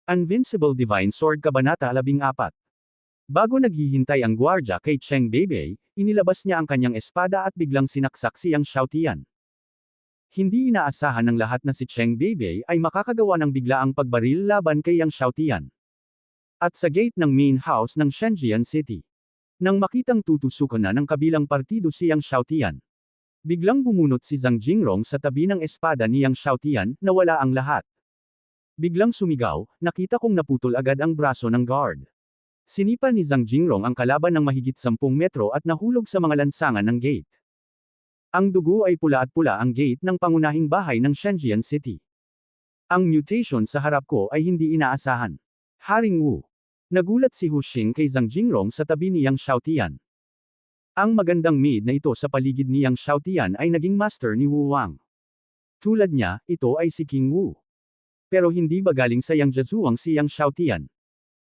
Invincible Divine Sword Kabanata 14. Bago naghihintay ang gwardya kay Cheng Beibei, inilabas niya ang kanyang espada at biglang sinaksak si Yang Xiaotian. Hindi inaasahan ng lahat na si Cheng Beibei ay makakagawa ng biglaang pagbaril laban kay Yang Xiaotian. At sa gate ng main house ng Shenzhen City. Nang makitang tutusukan na ng kabilang partido si Yang Xiaotian, biglang bumunot si Zhang Jingrong sa tabi ng espada ni Yang Xiaotian, nawala ang lahat. Biglang sumigaw, nakita kong naputol agad ang braso ng guard. Sinipa ni Zhang Jingrong ang kalaban ng mahigit 10 metro at nahulog sa mga lansangan ng gate. Ang dugo ay pula at pula ang gate ng pangunahing bahay ng Shenzhen City. Ang mutation sa harap ko ay hindi inaasahan. Haring Wu. Nagulat si Hu Xing kay Zhang Jingrong sa tabi ni Yang Xiaotian. Ang magandang maid na ito sa paligid ni Yang Xiaotian ay naging master ni Wu Wang. Tulad niya, ito ay si King Wu. Pero hindi ba galing sa Yang Jezuang si Yang Xiaotian?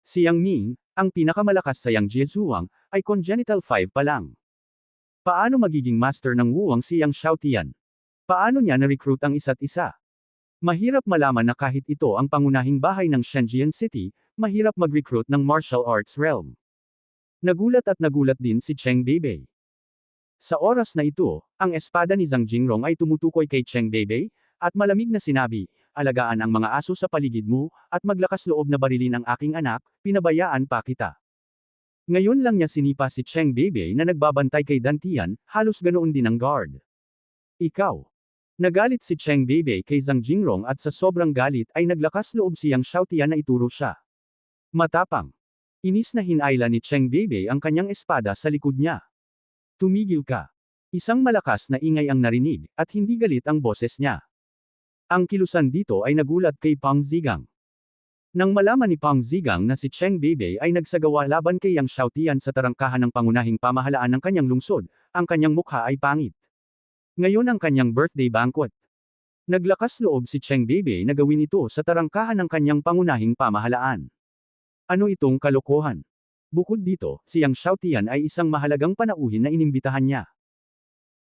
Si Yang Ming, ang pinakamalakas sa Yang Jezuang, ay congenital 5 pa lang. Paano magiging master ng Wu Wang si Yang Xiaotian? Paano niya na-recruit ang isa't isa? Mahirap malaman na kahit ito ang pangunahing bahay ng Shenzhen City, mahirap mag-recruit ng martial arts realm. Nagulat din si Cheng Beibei. Sa oras na ito, ang espada ni Zhang Jingrong ay tumutukoy kay Cheng Beibei, at malamig na sinabi, alagaan ang mga aso sa paligid mo, at maglakas loob na barilin ang aking anak, pinabayaan pa kita. Ngayon lang niya sinipa si Cheng Beibei na nagbabantay kay Dantian, halos ganoon din ang guard. Ikaw. Nagalit si Cheng Beibei kay Zhang Jingrong at sa sobrang galit ay naglakas loob si Yang Xiaotian na ituro siya. Matapang. Inis na hinayla ni Cheng Beibei ang kanyang espada sa likod niya. Tumigil ka. Isang malakas na ingay ang narinig, at hindi galit ang boses niya. Ang kilusan dito ay nagulat kay Pang Zigang. Nang malaman ni Pang Zigang na si Cheng Beibei ay nagsagawa laban kay Yang Xiaotian sa tarangkahan ng pangunahing pamahalaan ng kanyang lungsod, ang kanyang mukha ay pangit. Ngayon ang kanyang birthday banquet. Naglakas loob si Cheng Beibei na gawin ito sa tarangkahan ng kanyang pangunahing pamahalaan. Ano itong kalokohan? Bukod dito, si Yang Xiaotian ay isang mahalagang panauhin na inimbitahan niya.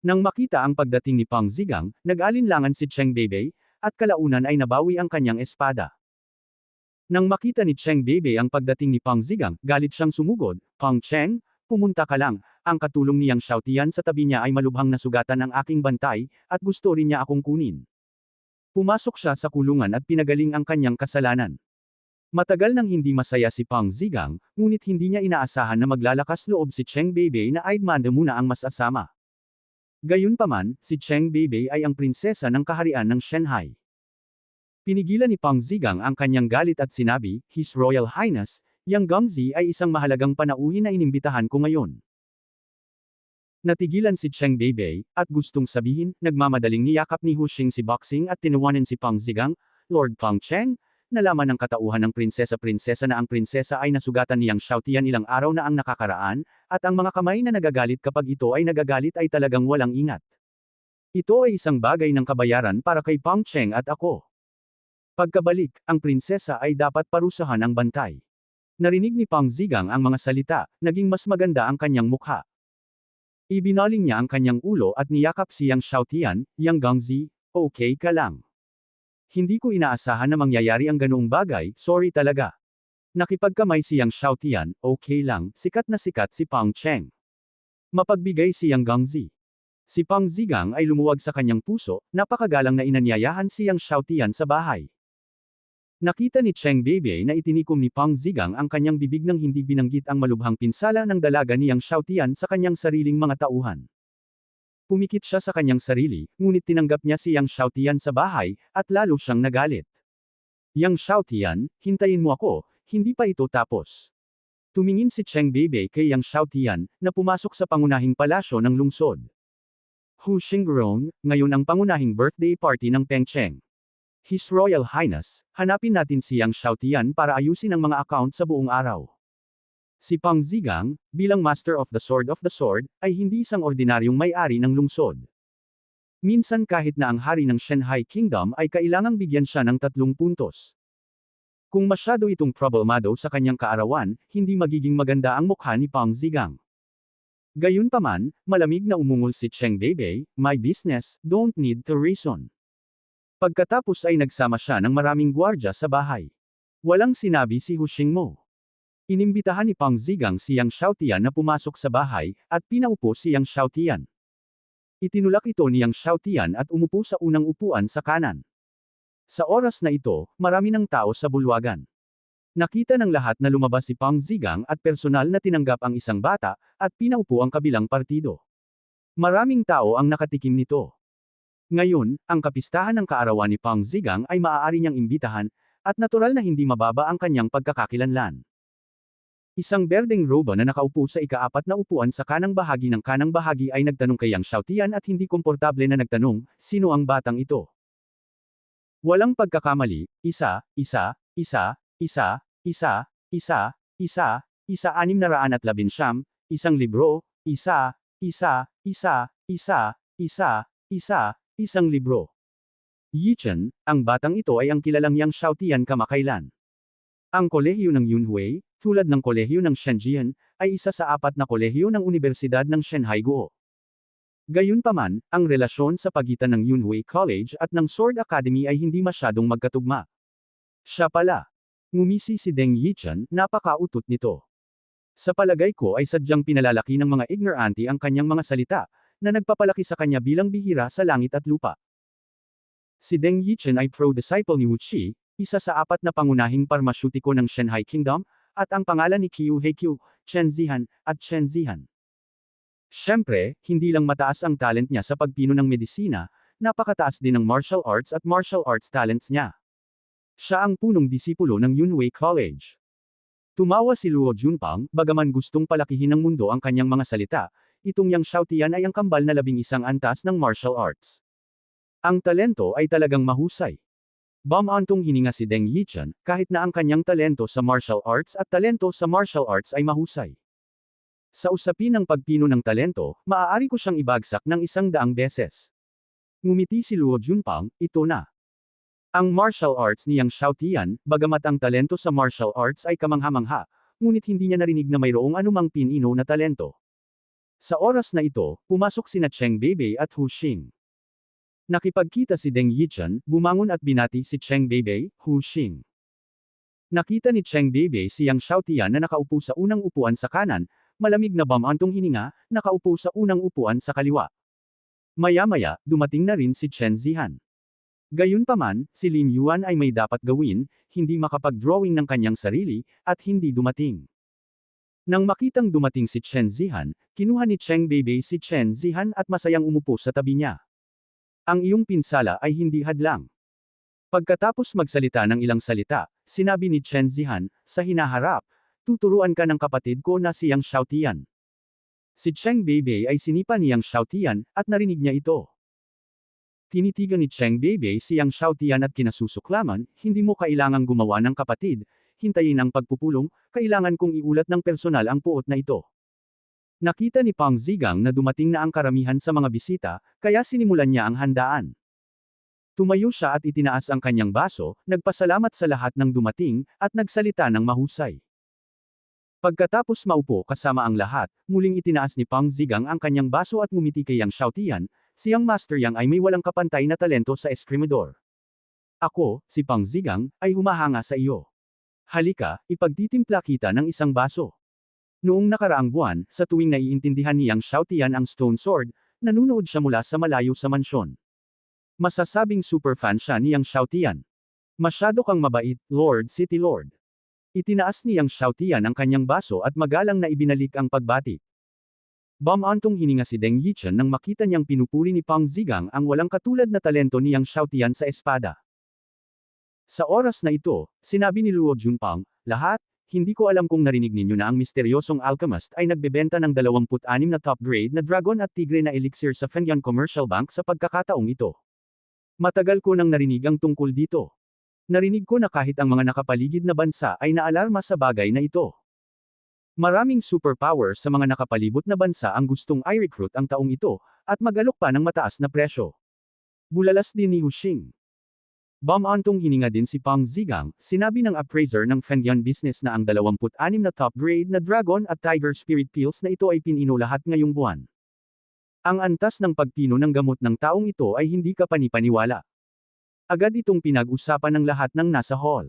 Nang makita ang pagdating ni Pang Zigang, nag-alinlangan si Cheng Beibei, at kalaunan ay nabawi ang kanyang espada. Nang makita ni Cheng Beibei ang pagdating ni Pang Zigang, galit siyang sumugod, Pang Cheng, pumunta ka lang, ang katulong ni Yang Xiaotian sa tabi niya ay malubhang nasugatan ng aking bantay, at gusto rin niya akong kunin. Pumasok siya sa kulungan at pinagaling ang kanyang kasalanan. Matagal nang hindi masaya si Pang Zigang, ngunit hindi niya inaasahan na maglalakas loob si Cheng Beibei na Aidmanda muna ang masasama. Gayunpaman, si Cheng Beibei ay ang prinsesa ng kaharian ng Shanghai. Pinigilan ni Pang Zigang ang kanyang galit at sinabi, His Royal Highness, Yang Gongzi ay isang mahalagang panauhin na inimbitahan ko ngayon. Natigilan si Cheng Beibei, at gustong sabihin, nagmamadaling niyakap ni Hu Xing si Boxing at tinuwanan si Pang Zigang, Lord Pang Cheng, nalaman ng katauhan ng prinsesa-prinsesa na ang prinsesa ay nasugatan ni Yang Xiaotian ilang araw na ang nakakaraan, at ang mga kamay na nagagalit kapag ito ay nagagalit ay talagang walang ingat. Ito ay isang bagay ng kabayaran para kay Pang Cheng at ako. Pagkabalik, ang prinsesa ay dapat parusahan ang bantay. Narinig ni Pang Zigang ang mga salita, naging mas maganda ang kanyang mukha. Ibinaling niya ang kanyang ulo at niyakap si Yang Xiaotian, Yang Gongzi, okay ka lang. Hindi ko inaasahan na mangyayari ang ganoong bagay, sorry talaga. Nakipagkamay si Yang Xiaotian, okay lang, sikat na sikat si Pang Cheng. Mapagbigay si Yang Gongzi. Si Pang Zigang ay lumuwag sa kanyang puso, napakagalang na inanyayahan si Yang Xiaotian sa bahay. Nakita ni Cheng Beibei na itinikom ni Pang Zigang ang kanyang bibig nang hindi binanggit ang malubhang pinsala ng dalaga ni Yang Xiaotian sa kanyang sariling mga tauhan. Pumikit siya sa kanyang sarili, ngunit tinanggap niya si Yang Xiaotian sa bahay, at lalo siyang nagalit. Yang Xiaotian, hintayin mo ako, hindi pa ito tapos. Tumingin si Cheng Beibei kay Yang Xiaotian, na pumasok sa pangunahing palasyo ng lungsod. Hu Xingrong, ngayon ang pangunahing birthday party ng Peng Cheng. His Royal Highness, hanapin natin si Yang Xiaotian para ayusin ang mga account sa buong araw. Si Pang Zigang, bilang Master of the Sword, ay hindi isang ordinaryong may-ari ng lungsod. Minsan kahit na ang hari ng Shanghai Kingdom ay kailangang bigyan siya ng 3 puntos. Kung masyado itong problemado sa kanyang kaarawan, hindi magiging maganda ang mukha ni Pang Zigang. Gayunpaman, malamig na umungol si Cheng Beibei, my business, don't need to reason. Pagkatapos ay nagsama siya ng maraming gwardya sa bahay. Walang sinabi si Hu Xingmo. Inimbitahan ni Pang Zigang si Yang Xiaotian na pumasok sa bahay, at pinaupo si Yang Xiaotian. Itinulak ito ni Yang Xiaotian at umupo sa unang upuan sa kanan. Sa oras na ito, marami ng tao sa bulwagan. Nakita ng lahat na lumabas si Pang Zigang at personal na tinanggap ang isang bata, at pinaupo ang kabilang partido. Maraming tao ang nakatikim nito. Ngayon, ang kapistahan ng kaarawan ni Pang Zigang ay maaari niyang imbitahan, at natural na hindi mababa ang kanyang pagkakakilanlan. Isang berdeng roba na nakaupo sa ikaapat na upuan sa kanang bahagi ay nagtanong kay Yang Xiaotian at hindi komportable na nagtanong, sino ang batang ito? Walang pagkakamali, isa, 619, isang libro, isang libro. Yichen, ang batang ito ay ang kilalang Yang Xiaotian kamakailan. Ang kolehiyo ng Yunhui, tulad ng kolehiyo ng Shenzhen, ay isa sa 4 na kolehiyo ng Universidad ng Shanghai Guo. Gayunpaman, ang relasyon sa pagitan ng Yunhui College at ng Sword Academy ay hindi masyadong magkatugma. Siya pala. Ngumisi si Deng Yichen, napakautot nito. Sa palagay ko ay sadyang pinalalaki ng mga ignorante ang kanyang mga salita, na nagpapalaki sa kanya bilang bihira sa langit at lupa. Si Deng Yichen ay pro-disciple ni Wu Qi, isa sa 4 na pangunahing parmasyutiko ng Shanghai Kingdom, at ang pangalan ni Qiu Heqiu, Chen Zihan, at Chen Zihan. Siyempre, hindi lang mataas ang talent niya sa pagpino ng medisina, napakataas din ng martial arts at martial arts talents niya. Siya ang punong disipulo ng Yunhui College. Tumawa si Luo Junpang, bagaman gustong palakihin ng mundo ang kanyang mga salita, itong Yang Xiaotian ay ang kambal na 11 antas ng martial arts. Ang talento ay talagang mahusay. Bumantong hininga si Deng Yichen, kahit na ang kanyang talento sa martial arts at talento sa martial arts ay mahusay. Sa usapin ng pagpino ng talento, maaari ko siyang ibagsak ng 100 beses. Ngumiti si Luo Junpang, ito na. Ang martial arts ni Yang Xiaotian, bagamat ang talento sa martial arts ay kamangha-mangha, ngunit hindi niya narinig na mayroong anumang pinino na talento. Sa oras na ito, pumasok sina Cheng Beibei at Hu Xing. Nakipagkita si Deng Yichen, bumangon at binati si Cheng Beibei, Hu Xing. Nakita ni Cheng Beibei si Yang Xiaotian na nakaupo sa unang upuan sa kanan, malamig na bumantong hininga, nakaupo sa unang upuan sa kaliwa. Maya-maya, dumating na rin si Chen Zihan. Gayunpaman, si Lin Yuan ay may dapat gawin, hindi makapag-drawing ng kanyang sarili, at hindi dumating. Nang makitang dumating si Chen Zihan, kinuha ni Cheng Beibei si Chen Zihan at masayang umupo sa tabi niya. Ang iyong pinsala ay hindi hadlang. Pagkatapos magsalita ng ilang salita, sinabi ni Chen Zihan, sa hinaharap, tuturuan ka ng kapatid ko na si Yang Xiaotian. Si Cheng Beibei ay sinipa ni Yang Xiaotian, at narinig niya ito. Tinitigan ni Cheng Beibei si Yang Xiaotian at kinasusuklaman, hindi mo kailangang gumawa ng kapatid, hintayin ang pagpupulong, kailangan kong iulat ng personal ang puot na ito. Nakita ni Pang Zigang na dumating na ang karamihan sa mga bisita, kaya sinimulan niya ang handaan. Tumayo siya at itinaas ang kanyang baso, nagpasalamat sa lahat ng dumating, at nagsalita ng mahusay. Pagkatapos maupo kasama ang lahat, muling itinaas ni Pang Zigang ang kanyang baso at ngumiti kay Yang Xiaotian, siyang Master Yang ay may walang kapantay na talento sa eskrimador. Ako, si Pang Zigang, ay humahanga sa iyo. Halika, ipagtitimpla kita ng isang baso. Noong nakaraang buwan, sa tuwing naiintindihan ni Yang Xiaotian ang Stone Sword, nanunood siya mula sa malayo sa mansyon. Masasabing superfan siya ni Yang Xiaotian. Masyado kang mabait, Lord City Lord. Itinaas ni Yang Xiaotian ang kanyang baso at magalang na ibinalik ang pagbati. Bumantong hininga si Deng Yichen nang makita niyang pinupuri ni Pang Zigang ang walang katulad na talento ni Yang Xiaotian sa espada. Sa oras na ito, sinabi ni Luo Junpang, lahat, hindi ko alam kung narinig ninyo na ang misteryosong alchemist ay nagbebenta ng 26 na top-grade na dragon at tigre na elixir sa Fengyan Commercial Bank sa pagkakataong ito. Matagal ko nang narinig ang tungkol dito. Narinig ko na kahit ang mga nakapaligid na bansa ay naalarma sa bagay na ito. Maraming superpower sa mga nakapalibot na bansa ang gustong i-recruit ang taong ito, at magalok pa ng mataas na presyo. Bulalas din ni Hu Xing. Bumantong hininga din si Pang Zigang, sinabi ng appraiser ng Fengyan Business na ang 26 na top-grade na dragon at tiger spirit pills na ito ay pinino lahat ngayong buwan. Ang antas ng pagpino ng gamot ng taong ito ay hindi kapanipaniwala. Agad itong pinag-usapan ng lahat ng nasa hall.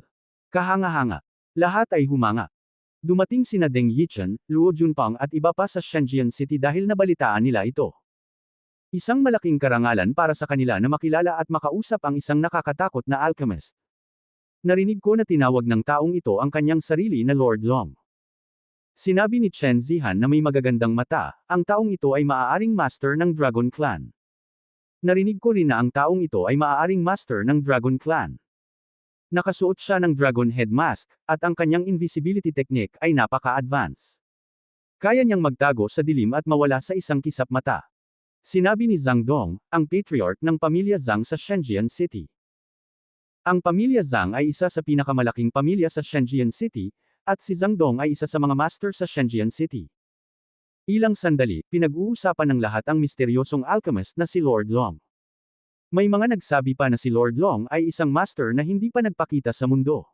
Kahanga-hanga. Lahat ay humanga. Dumating sina Deng Yichen, Luo Junpeng at iba pa sa Shenzhen City dahil nabalitaan nila ito. Isang malaking karangalan para sa kanila na makilala at makausap ang isang nakakatakot na alchemist. Narinig ko na tinawag ng taong ito ang kanyang sarili na Lord Long. Sinabi ni Chen Zihan na may magagandang mata, ang taong ito ay maaaring master ng Dragon Clan. Narinig ko rin na ang taong ito ay maaaring master ng Dragon Clan. Nakasuot siya ng Dragon Head Mask, at ang kanyang invisibility technique ay napaka-advance. Kaya niyang magtago sa dilim at mawala sa isang kisap mata. Sinabi ni Zhang Dong, ang patriarch ng pamilya Zhang sa Shenzhen City. Ang pamilya Zhang ay isa sa pinakamalaking pamilya sa Shenzhen City, at si Zhang Dong ay isa sa mga master sa Shenzhen City. Ilang sandali, pinag-uusapan ng lahat ang misteryosong alchemist na si Lord Long. May mga nagsabi pa na si Lord Long ay isang master na hindi pa nagpakita sa mundo.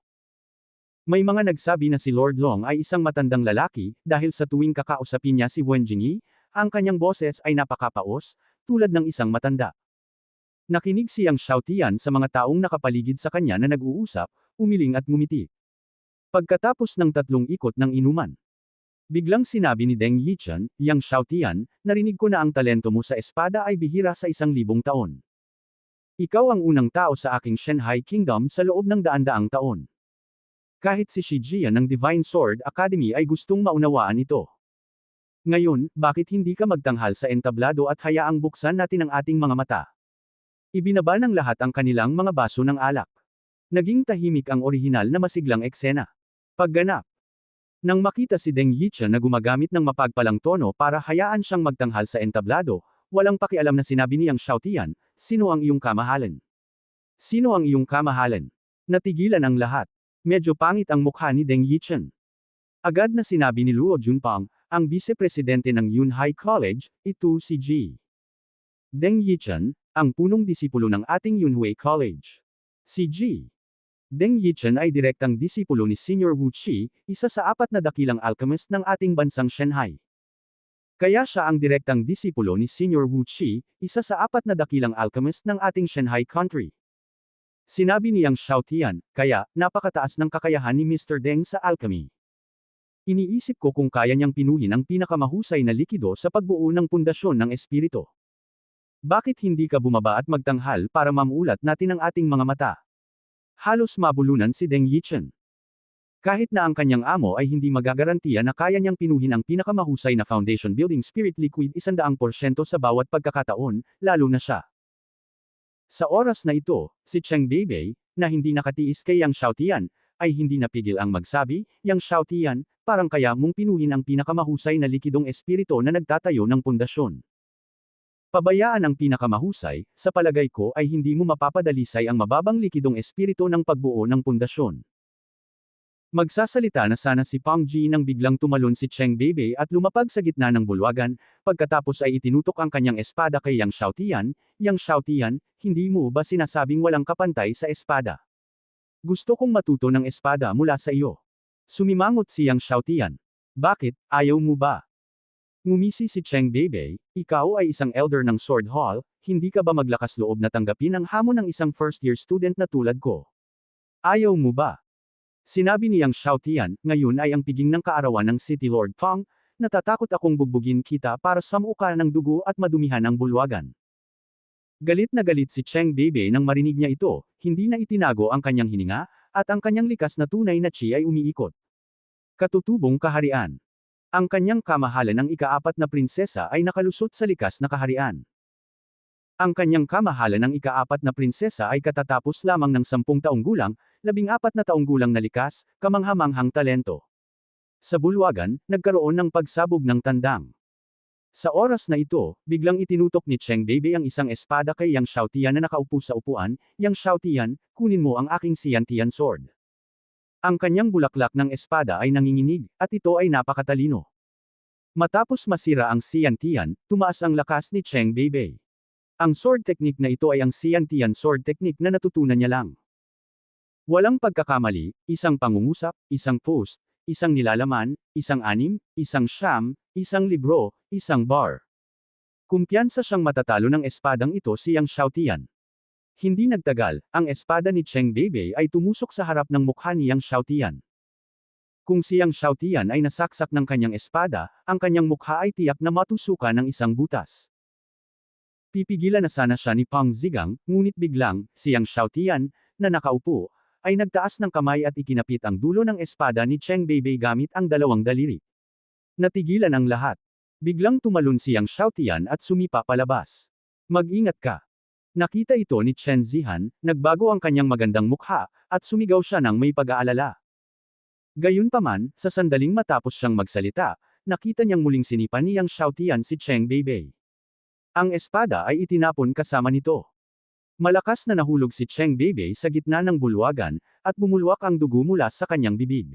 May mga nagsabi na si Lord Long ay isang matandang lalaki, dahil sa tuwing kakausapin niya si Wen Jingyi, ang kanyang boses ay napakapaos, tulad ng isang matanda. Nakinig si Yang Xiaotian sa mga taong nakapaligid sa kanya na nag-uusap, umiling at ngumiti. Pagkatapos ng 3 ikot ng inuman, biglang sinabi ni Deng Yichen, Yang Xiaotian, narinig ko na ang talento mo sa espada ay bihira sa 1,000 taon. Ikaw ang unang tao sa aking Shanghai Kingdom sa loob ng daan-daang taon. Kahit si Shi Jian ng Divine Sword Academy ay gustong maunawaan ito. Ngayon, bakit hindi ka magtanghal sa entablado at hayaang buksan natin ang ating mga mata? Ibinaba ng lahat ang kanilang mga baso ng alak. Naging tahimik ang orihinal na masiglang eksena. Pagganap. Nang makita si Deng Yichen na gumagamit ng mapagpalang tono para hayaan siyang magtanghal sa entablado, walang pakialam na sinabi ni Yang Xiaotian, sino ang iyong kamahalan? Sino ang iyong kamahalan? Natigilan ang lahat. Medyo pangit ang mukha ni Deng Yichen. Agad na sinabi ni Luo Junpeng, ang vice-presidente ng Yunhai College, ito si G. Deng Yichen, ang punong disipulo ng ating Yunhui College. Si G. Deng Yichen ay direktang disipulo ni Senior Wu Qi, isa sa 4 na dakilang alchemist ng ating bansang Shanghai. Kaya siya ang direktang disipulo ni Senior Wu Qi, isa sa 4 na dakilang alchemist ng ating Shanghai country. Sinabi ni Yang Xiaotian, kaya, napakataas ng kakayahan ni Mr. Deng sa alchemy. Iniisip ko kung kaya niyang pinuhin ang pinakamahusay na likido sa pagbuo ng pundasyon ng espiritu. Bakit hindi ka bumaba at magtanghal para mamulat natin ang ating mga mata? Halos mabulunan si Deng Yichen. Kahit na ang kanyang amo ay hindi magagarantiya na kaya niyang pinuhin ang pinakamahusay na foundation building spirit liquid 100% sa bawat pagkakataon, lalo na siya. Sa oras na ito, si Cheng Beibei, na hindi nakatiis kay Yang Xiaotian, ay hindi napigil ang magsabi, Yang Xiaotian, parang kaya mong pinuhin ang pinakamahusay na likidong espiritu na nagtatayo ng pundasyon. Pabayaan ang pinakamahusay, sa palagay ko ay hindi mo mapapadalisay ang mababang likidong espiritu ng pagbuo ng pundasyon. Magsasalita na sana si Pang Ji nang biglang tumalon si Cheng Beibei at lumapag sa gitna ng bulwagan, pagkatapos ay itinutok ang kanyang espada kay Yang Xiaotian, Yang Xiaotian, hindi mo ba sinasabing walang kapantay sa espada? Gusto kong matuto ng espada mula sa iyo. Sumimangot si Yang Xiaotian. Bakit, ayaw mo ba? Ngumisi si Cheng Beibei, ikaw ay isang elder ng Sword Hall, hindi ka ba maglakas loob na tanggapin ang hamon ng isang first-year student na tulad ko? Ayaw mo ba? Sinabi ni Yang Xiaotian, ngayon ay ang piging ng kaarawan ng City Lord Pang, natatakot akong bugbugin kita para samuka ng dugo at madumihan ang bulwagan. Galit na galit si Cheng Beibei nang marinig niya ito, hindi na itinago ang kanyang hininga, at ang kanyang likas na tunay na chi ay umiikot. Katutubong kaharian. Ang kanyang kamahalan ng ika-4 na prinsesa ay nakalusot sa likas na kaharian. Ang kanyang kamahalan ng ika-4 na prinsesa ay katatapos lamang ng 10 taong gulang, 14 na taong gulang na likas, kamanghamanghang talento. Sa bulwagan, nagkaroon ng pagsabog ng tandang. Sa oras na ito, biglang itinutok ni Cheng Beibei ang isang espada kay Yang Xiaotian na nakaupo sa upuan, Yang Xiaotian, kunin mo ang aking Xiantian sword. Ang kanyang bulaklak ng espada ay nanginginig, at ito ay napakatalino. Matapos masira ang Xiantian, tumaas ang lakas ni Cheng Beibei. Ang sword technique na ito ay ang Xiantian sword technique na natutunan niya lang. Walang pagkakamali, isang pangungusap, isang post, isang nilalaman, isang anim, isang siyam, isang libro, isang bar. Kumpiyansa siyang matatalo ng espadang ito si Yang Xiaotian. Hindi nagtagal, ang espada ni Cheng Beibei ay tumusok sa harap ng mukha ni Yang Xiaotian. Kung si Yang Xiaotian ay nasaksak ng kanyang espada, ang kanyang mukha ay tiyak na matusukan ng isang butas. Pipigilan na sana siya ni Pang Zigang, ngunit biglang, si Yang Xiaotian, na nakaupo, ay nagtaas ng kamay at ikinapit ang dulo ng espada ni Cheng Beibei gamit ang dalawang daliri. Natigilan ang lahat. Biglang tumalon si Yang Xiaotian at sumipa palabas. Mag-ingat ka. Nakita ito ni Chen Zihan, nagbago ang kanyang magandang mukha, at sumigaw siya ng may pag-aalala. Gayunpaman, sa sandaling matapos siyang magsalita, nakita niyang muling sinipa ni Yang Xiaotian si Cheng Beibei. Ang espada ay itinapon kasama nito. Malakas na nahulog si Cheng Beibei sa gitna ng bulwagan, at bumulwak ang dugo mula sa kanyang bibig.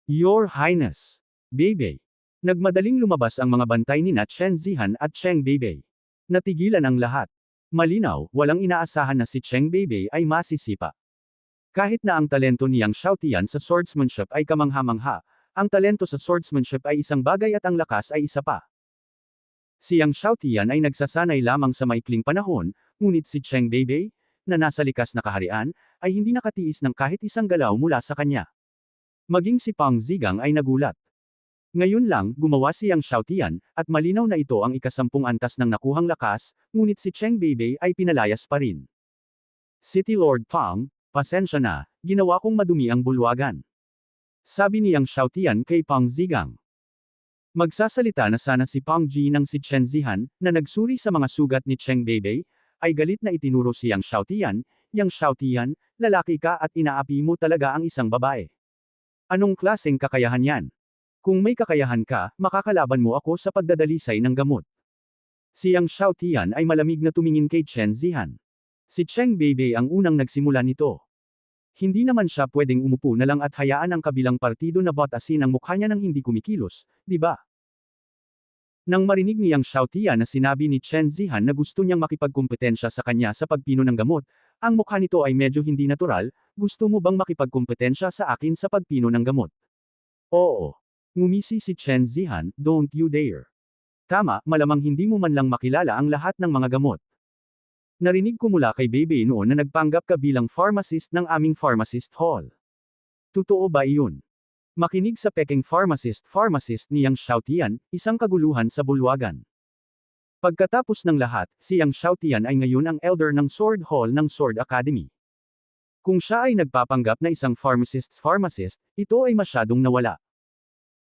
Your Highness! Beibei! Nagmadaling lumabas ang mga bantay ni Chen Zihan at Cheng Beibei. Natigilan ang lahat. Malinaw, walang inaasahan na si Cheng Beibei ay masisipa. Kahit na ang talento ni Yang Xiaotian sa swordsmanship ay kamangha-mangha, ang talento sa swordsmanship ay isang bagay at ang lakas ay isa pa. Si Yang Xiaotian ay nagsasanay lamang sa maikling panahon, ngunit si Cheng Beibei, na nasa likas na kaharian, ay hindi nakatiis ng kahit isang galaw mula sa kanya. Maging si Pang Zigang ay nagulat. Ngayon lang, gumawa si Yang Xiaotian, at malinaw na ito ang ikasampung antas ng nakuhang lakas, ngunit si Cheng Beibei ay pinalayas pa rin. City Lord Pang, pasensya na, ginawa kong madumi ang bulwagan. Sabi ni Yang Xiaotian kay Pang Zigang. Magsasalita na sana si Pang Ji nang si Chen Zihan, na nagsuri sa mga sugat ni Cheng Beibei, ay galit na itinuro si Yang Xiaotian, Yang Xiaotian, lalaki ka at inaapi mo talaga ang isang babae. Anong klaseng kakayahan yan? Kung may kakayahan ka, makakalaban mo ako sa pagdadalisay ng gamot. Si Yang Xiaotian ay malamig na tumingin kay Chen Zihan. Si Cheng Beibei ang unang nagsimula nito. Hindi naman siya pwedeng umupo na lang at hayaan ang kabilang partido na batasin ang mukha niya nang hindi kumikilos, di ba? Nang marinig ni Yang Xiaotian na sinabi ni Chen Zihan na gusto niyang makipagkumpetensya sa kanya sa pagpino ng gamot, ang mukha nito ay medyo hindi natural, gusto mo bang makipagkumpetensya sa akin sa pagpino ng gamot? Oo. Ngumisi si Chen Zihan, don't you dare. Tama, malamang hindi mo man lang makilala ang lahat ng mga gamot. Narinig ko mula kay Beibei noon na nagpanggap ka bilang pharmacist ng aming pharmacist hall. Totoo ba iyon? Makinig sa peking pharmacist ni Yang Xiaotian, isang kaguluhan sa bulwagan. Pagkatapos ng lahat, si Yang Xiaotian ay ngayon ang elder ng Sword Hall ng Sword Academy. Kung siya ay nagpapanggap na isang pharmacist, ito ay masyadong nawala.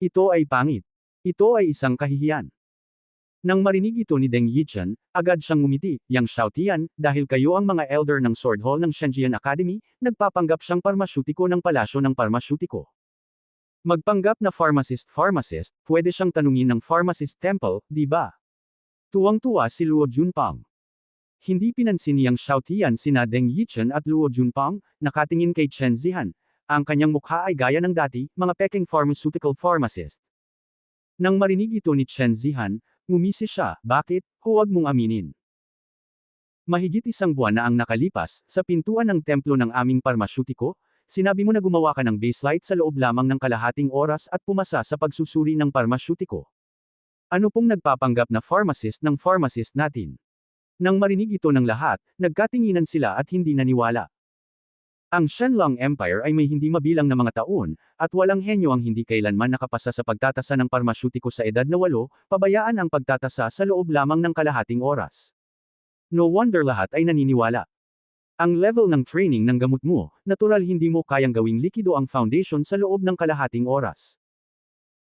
Ito ay pangit. Ito ay isang kahihiyan. Nang marinig ito ni Deng Yichen, agad siyang ngumiti, Yang Xiaotian, dahil kayo ang mga elder ng Sword Hall ng Shenzhen Academy, nagpapanggap siyang parmasyutiko ng palasyo ng parmasyutiko. Magpanggap na pharmacist, pwede siyang tanungin ng pharmacist temple, di ba? Tuwang-tuwa si Luo Junpang. Hindi pinansin ni Yang Xiaotian sina Deng Yichen at Luo Junpang, nakatingin kay Chen Zihan. Ang kanyang mukha ay gaya ng dati, mga peking pharmaceutical pharmacist. Nang marinig ito ni Chen Zihan, ngumisi siya, bakit, huwag mong aminin. Mahigit isang buwan na ang nakalipas, sa pintuan ng templo ng aming parmasyutiko, sinabi mo na gumawa ka ng baselight sa loob lamang ng kalahating oras at pumasa sa pagsusuri ng parmasyutiko. Ano pong nagpapanggap na pharmacist ng pharmacist natin? Nang marinig ito ng lahat, nagkatinginan sila at hindi naniwala. Ang Shenlong Empire ay may hindi mabilang na mga taon, at walang henyo ang hindi kailanman nakapasa sa pagtatasa ng parmasyutiko sa edad na 8, pabayaan ang pagtatasa sa loob lamang ng kalahating oras. No wonder lahat ay naniniwala. Ang level ng training ng gamot mo, natural hindi mo kayang gawing likido ang foundation sa loob ng kalahating oras.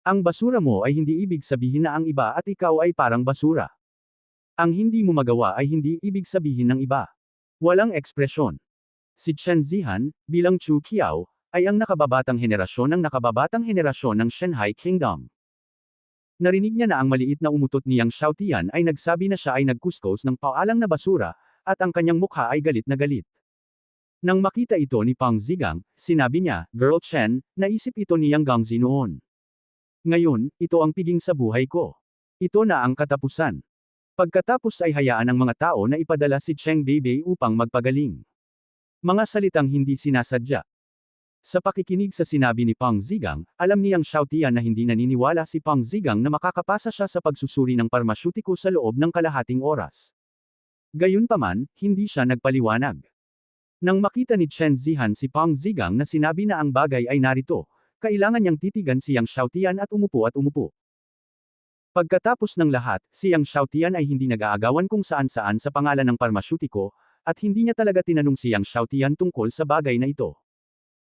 Ang basura mo ay hindi ibig sabihin na ang iba at ikaw ay parang basura. Ang hindi mo magawa ay hindi ibig sabihin ng iba. Walang ekspresyon. Si Chen Zihan, bilang Chu Qiao, ay ang nakababatang henerasyon ng Shanghai Kingdom. Narinig niya na ang maliit na umutot ni Yang Xiaotian ay nagsabi na siya ay nagkuskos ng paalang na basura, at ang kanyang mukha ay galit na galit. Nang makita ito ni Pang Zigang, sinabi niya, Girl Chen, naisip ito ni Yang Gangzi noon. Ngayon, ito ang piging sa buhay ko. Ito na ang katapusan. Pagkatapos ay hayaan ng mga tao na ipadala si Cheng Beibei upang magpagaling. Mga salitang hindi sinasadya. Sa pakikinig sa sinabi ni Pang Zigang, alam ni Yang Xiaotian na hindi naniniwala si Pang Zigang na makakapasa siya sa pagsusuri ng parmasyutiko sa loob ng kalahating oras. Gayunpaman, hindi siya nagpaliwanag. Nang makita ni Chen Zihan si Pang Zigang na sinabi na ang bagay ay narito, kailangan niyang titigan si Yang Xiaotian at umupo. Pagkatapos ng lahat, si Yang Xiaotian ay hindi nag-aagawan kung saan-saan sa pangalan ng parmasyutiko, at hindi niya talaga tinanong si Yang Xiaotian tungkol sa bagay na ito.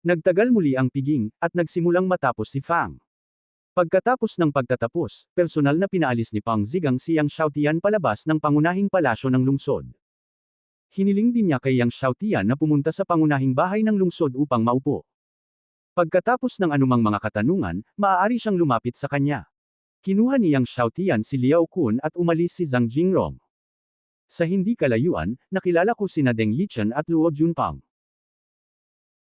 Nagtagal muli ang piging, at nagsimulang matapos si Fang. Pagkatapos ng pagtatapos, personal na pinaalis ni Pang Zigang si Yang Xiaotian palabas ng pangunahing palasyo ng lungsod. Hiniling din niya kay Yang Xiaotian na pumunta sa pangunahing bahay ng lungsod upang maupo. Pagkatapos ng anumang mga katanungan, maaari siyang lumapit sa kanya. Kinuha ni Yang Xiaotian si Liao Kun at umalis si Zhang Jingrong. Sa hindi kalayuan, nakilala ko sina Deng Yichen at Luo Junpang.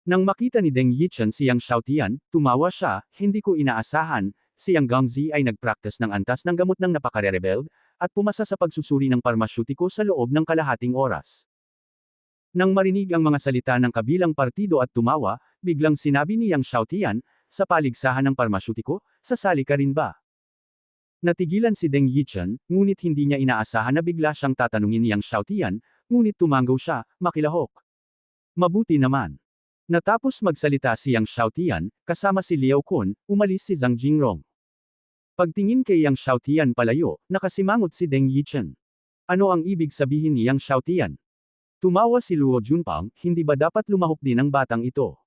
Nang makita ni Deng Yichen si Yang Xiaotian, tumawa siya, hindi ko inaasahan, si Yang Gangzi ay nagpraktis ng antas ng gamot ng napakarerebeld, at pumasa sa pagsusuri ng parmasyutiko sa loob ng kalahating oras. Nang marinig ang mga salita ng kabilang partido at tumawa, biglang sinabi ni Yang Xiaotian, sa paligsahan ng parmasyutiko, sasali ka rin ba? Natigilan si Deng Yichen, ngunit hindi niya inaasahan na bigla siyang tatanungin ni Yang Xiaotian, ngunit tumanggaw siya, makilahok. Mabuti naman. Natapos magsalita si Yang Xiaotian, kasama si Liao Kun, umalis si Zhang Jingrong. Pagtingin kay Yang Xiaotian palayo, nakasimangot si Deng Yichen. Ano ang ibig sabihin ni Yang Xiaotian? Tumawa si Luo Junpang, hindi ba dapat lumahok din ang batang ito?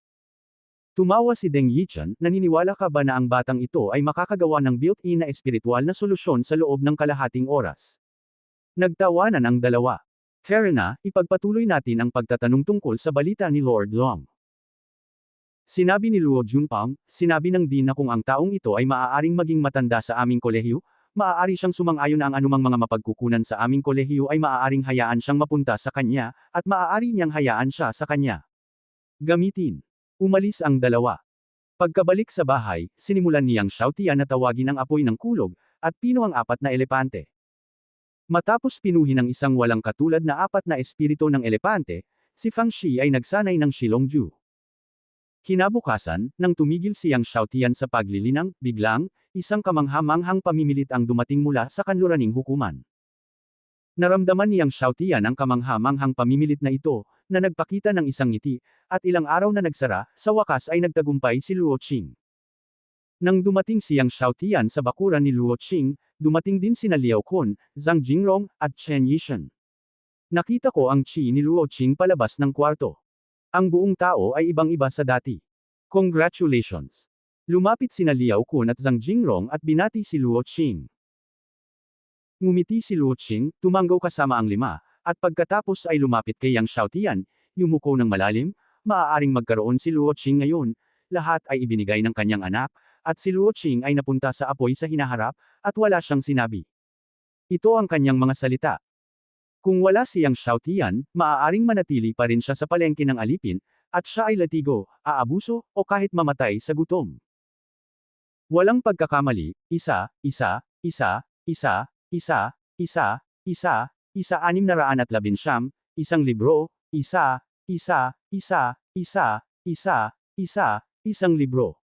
Tumawa si Deng Yichen, naniniwala ka ba na ang batang ito ay makakagawa ng built-in na espiritual na solusyon sa loob ng kalahating oras? Nagtawanan ang dalawa. Fair na, ipagpatuloy natin ang pagtatanong tungkol sa balita ni Lord Long. Sinabi ni Luo Junpang, sinabi ng Dean na kung ang taong ito ay maaaring maging matanda sa aming kolehiyo, maaari siyang sumang-ayon na ang anumang mga mapagkukunan sa aming kolehiyo ay maaaring hayaan siyang mapunta sa kanya, at maaari niyang hayaan siya sa kanya. Gamitin. Umalis ang dalawa. Pagkabalik sa bahay, sinimulan ni Yang Xiaotian na tawagin ang apoy ng kulog, at pino ang 4 na elepante. Matapos pinuhin ng isang walang katulad na 4 na espiritu ng elepante, si Fang Shi ay nagsanay ng Shilongju. Kinabukasan, nang tumigil si Yang Xiaotian sa paglilinang, biglang, isang kamangha-manghang pamimilit ang dumating mula sa kanluraning hukuman. Naramdaman ni Yang Xiaotian ang kamangha-manghang pamimilit na ito, na nagpakita ng isang ngiti, at ilang araw na nagsara, sa wakas ay nagtagumpay si Luo Qing. Nang dumating si Yang Xiaotian sa bakuran ni Luo Qing, dumating din sina Liao Kun, Zhang Jingrong, at Chen Yishen. Nakita ko ang chi ni Luo Qing palabas ng kwarto. Ang buong tao ay ibang-iba sa dati. Congratulations! Lumapit sina Liao Kun at Zhang Jingrong at binati si Luo Qing. Ngumiti si Luo Qing, tumanggaw kasama ang 5, at pagkatapos ay lumapit kay Yang Xiaotian, yumuko ng malalim, maaaring magkaroon si Luo Qing ngayon, lahat ay ibinigay ng kanyang anak, at si Luo Qing ay napunta sa apoy sa hinaharap, at wala siyang sinabi. Ito ang kanyang mga salita. Kung wala si Yang Xiaotian, maaaring manatili pa rin siya sa palengke ng alipin, at siya ay latigo, aabuso, o kahit mamatay sa gutom. Walang pagkakamali, 619, isang libro, isang libro.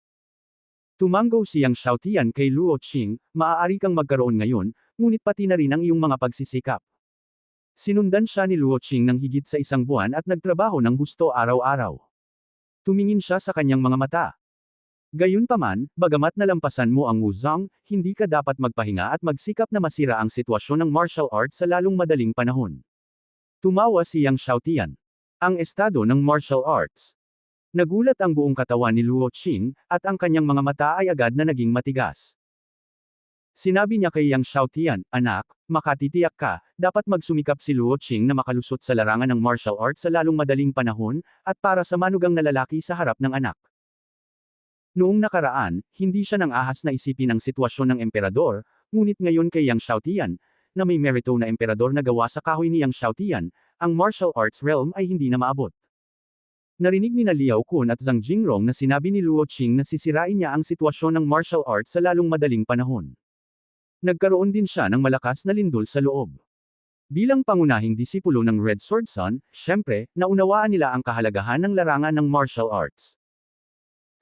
Tumanggaw si Yang Xiaotian kay Luo Qing, maaari kang magkaroon ngayon, ngunit pati na rin ang iyong mga pagsisikap. Sinundan siya ni Luo Qing ng higit sa 1 buwan at nagtrabaho ng husto araw-araw. Tumingin siya sa kanyang mga mata. Gayunpaman, bagamat nalampasan mo ang Wuzong, hindi ka dapat magpahinga at magsikap na masira ang sitwasyon ng martial arts sa lalong madaling panahon. Tumawa si Yang Xiaotian. Ang estado ng martial arts. Nagulat ang buong katawan ni Luo Qing, at ang kanyang mga mata ay agad na naging matigas. Sinabi niya kay Yang Xiaotian, anak, makatitiyak ka, dapat magsumikap si Luo Qing na makalusot sa larangan ng martial arts sa lalong madaling panahon, at para sa manugang na lalaki sa harap ng anak. Noong nakaraan, hindi siya nang ahas na isipin ang sitwasyon ng emperador, ngunit ngayon kay Yang Xiaotian, na may merito na emperador na gawa sa kahoy ni Yang Xiaotian, ang martial arts realm ay hindi na maabot. Narinig ni Liao Kun at Zhang Jingrong na sinabi ni Luo Qing na sisirain niya ang sitwasyon ng martial arts sa lalong madaling panahon. Nagkaroon din siya ng malakas na lindol sa loob. Bilang pangunahing disipulo ng Red Sword Son, syempre, naunawaan nila ang kahalagahan ng larangan ng martial arts.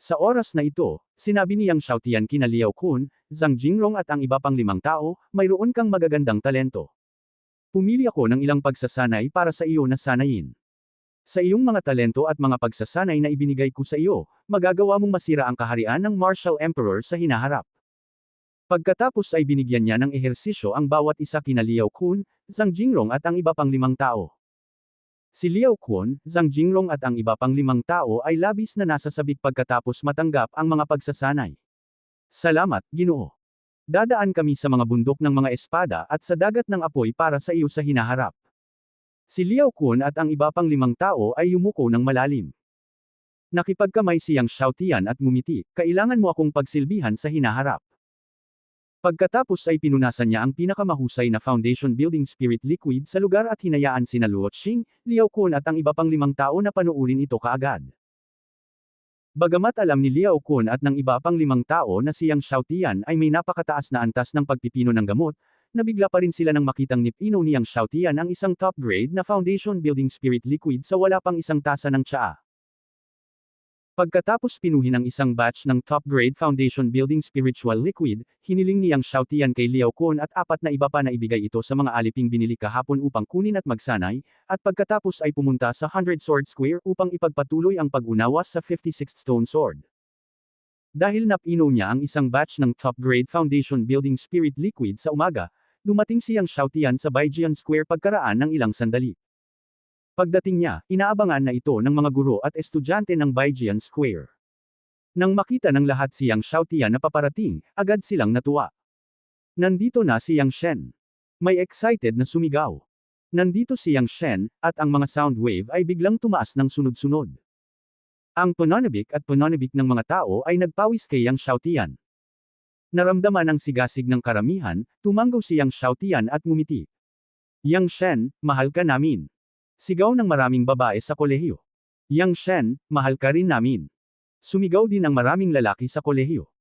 Sa oras na ito, sinabi ni Yang Xiaotian kina Liao Kun, Zhang Jingrong at ang iba pang 5 tao, mayroon kang magagandang talento. Pumili ako ng ilang pagsasanay para sa iyo na sanayin. Sa iyong mga talento at mga pagsasanay na ibinigay ko sa iyo, magagawa mong masira ang kaharian ng Martial Emperor sa hinaharap. Pagkatapos ay binigyan niya ng ehersisyo ang bawat isa kina Liao Kun, Zhang Jingrong at ang iba pang 5 tao. Si Liao Kun, Zhang Jingrong at ang iba pang 5 tao ay labis na nasasabik pagkatapos matanggap ang mga pagsasanay. Salamat, Ginoo. Dadaan kami sa mga bundok ng mga espada at sa dagat ng apoy para sa iyo sa hinaharap. Si Liao Kun at ang iba pang 5 tao ay yumuko ng malalim. Nakipagkamay si Yang Xiaotian at ngumiti, kailangan mo akong pagsilbihan sa hinaharap. Pagkatapos ay pinunasan niya ang pinakamahusay na foundation building spirit liquid sa lugar at hinayaan sina Luo Qing, Liao Kun at ang iba pang 5 tao na panuurin ito kaagad. Bagamat alam ni Liao Kun at ng iba pang 5 tao na si Yang Xiaotian ay may napakataas na antas ng pagpipino ng gamot, nabigla pa rin sila nang makitang nipino ni Yang Xiaotian ang isang top grade na foundation building spirit liquid sa wala pang isang tasa ng tsaa. Pagkatapos pinuhin ang isang batch ng top-grade foundation building spiritual liquid, hiniling ni Yang Xiaotian kay Liao Kun at 4 na iba pa na ibigay ito sa mga aliping binili kahapon upang kunin at magsanay, at pagkatapos ay pumunta sa 100 Sword Square upang ipagpatuloy ang pag-unawa sa 56th Stone Sword. Dahil napino niya ang isang batch ng top-grade foundation building spirit liquid sa umaga, dumating si Yang Xiaotian sa Baijian Square pagkaraan ng ilang sandali. Pagdating niya, inaabangan na ito ng mga guro at estudyante ng Baijian Square. Nang makita ng lahat si Yang Xiaotian na paparating, agad silang natuwa. Nandito na si Yang Shen. May excited na sumigaw. Nandito si Yang Shen, at ang mga sound wave ay biglang tumaas ng sunod-sunod. Ang pananabik at pananabik ng mga tao ay nagpawis kay Yang Xiaotian. Naramdaman ang sigasig ng karamihan, tumanggaw si Yang Xiaotian at ngumiti. Yang Shen, mahal ka namin. Sigaw ng maraming babae sa kolehiyo. Yang Shen, mahal ka rin namin. Sumigaw din ang maraming lalaki sa kolehiyo.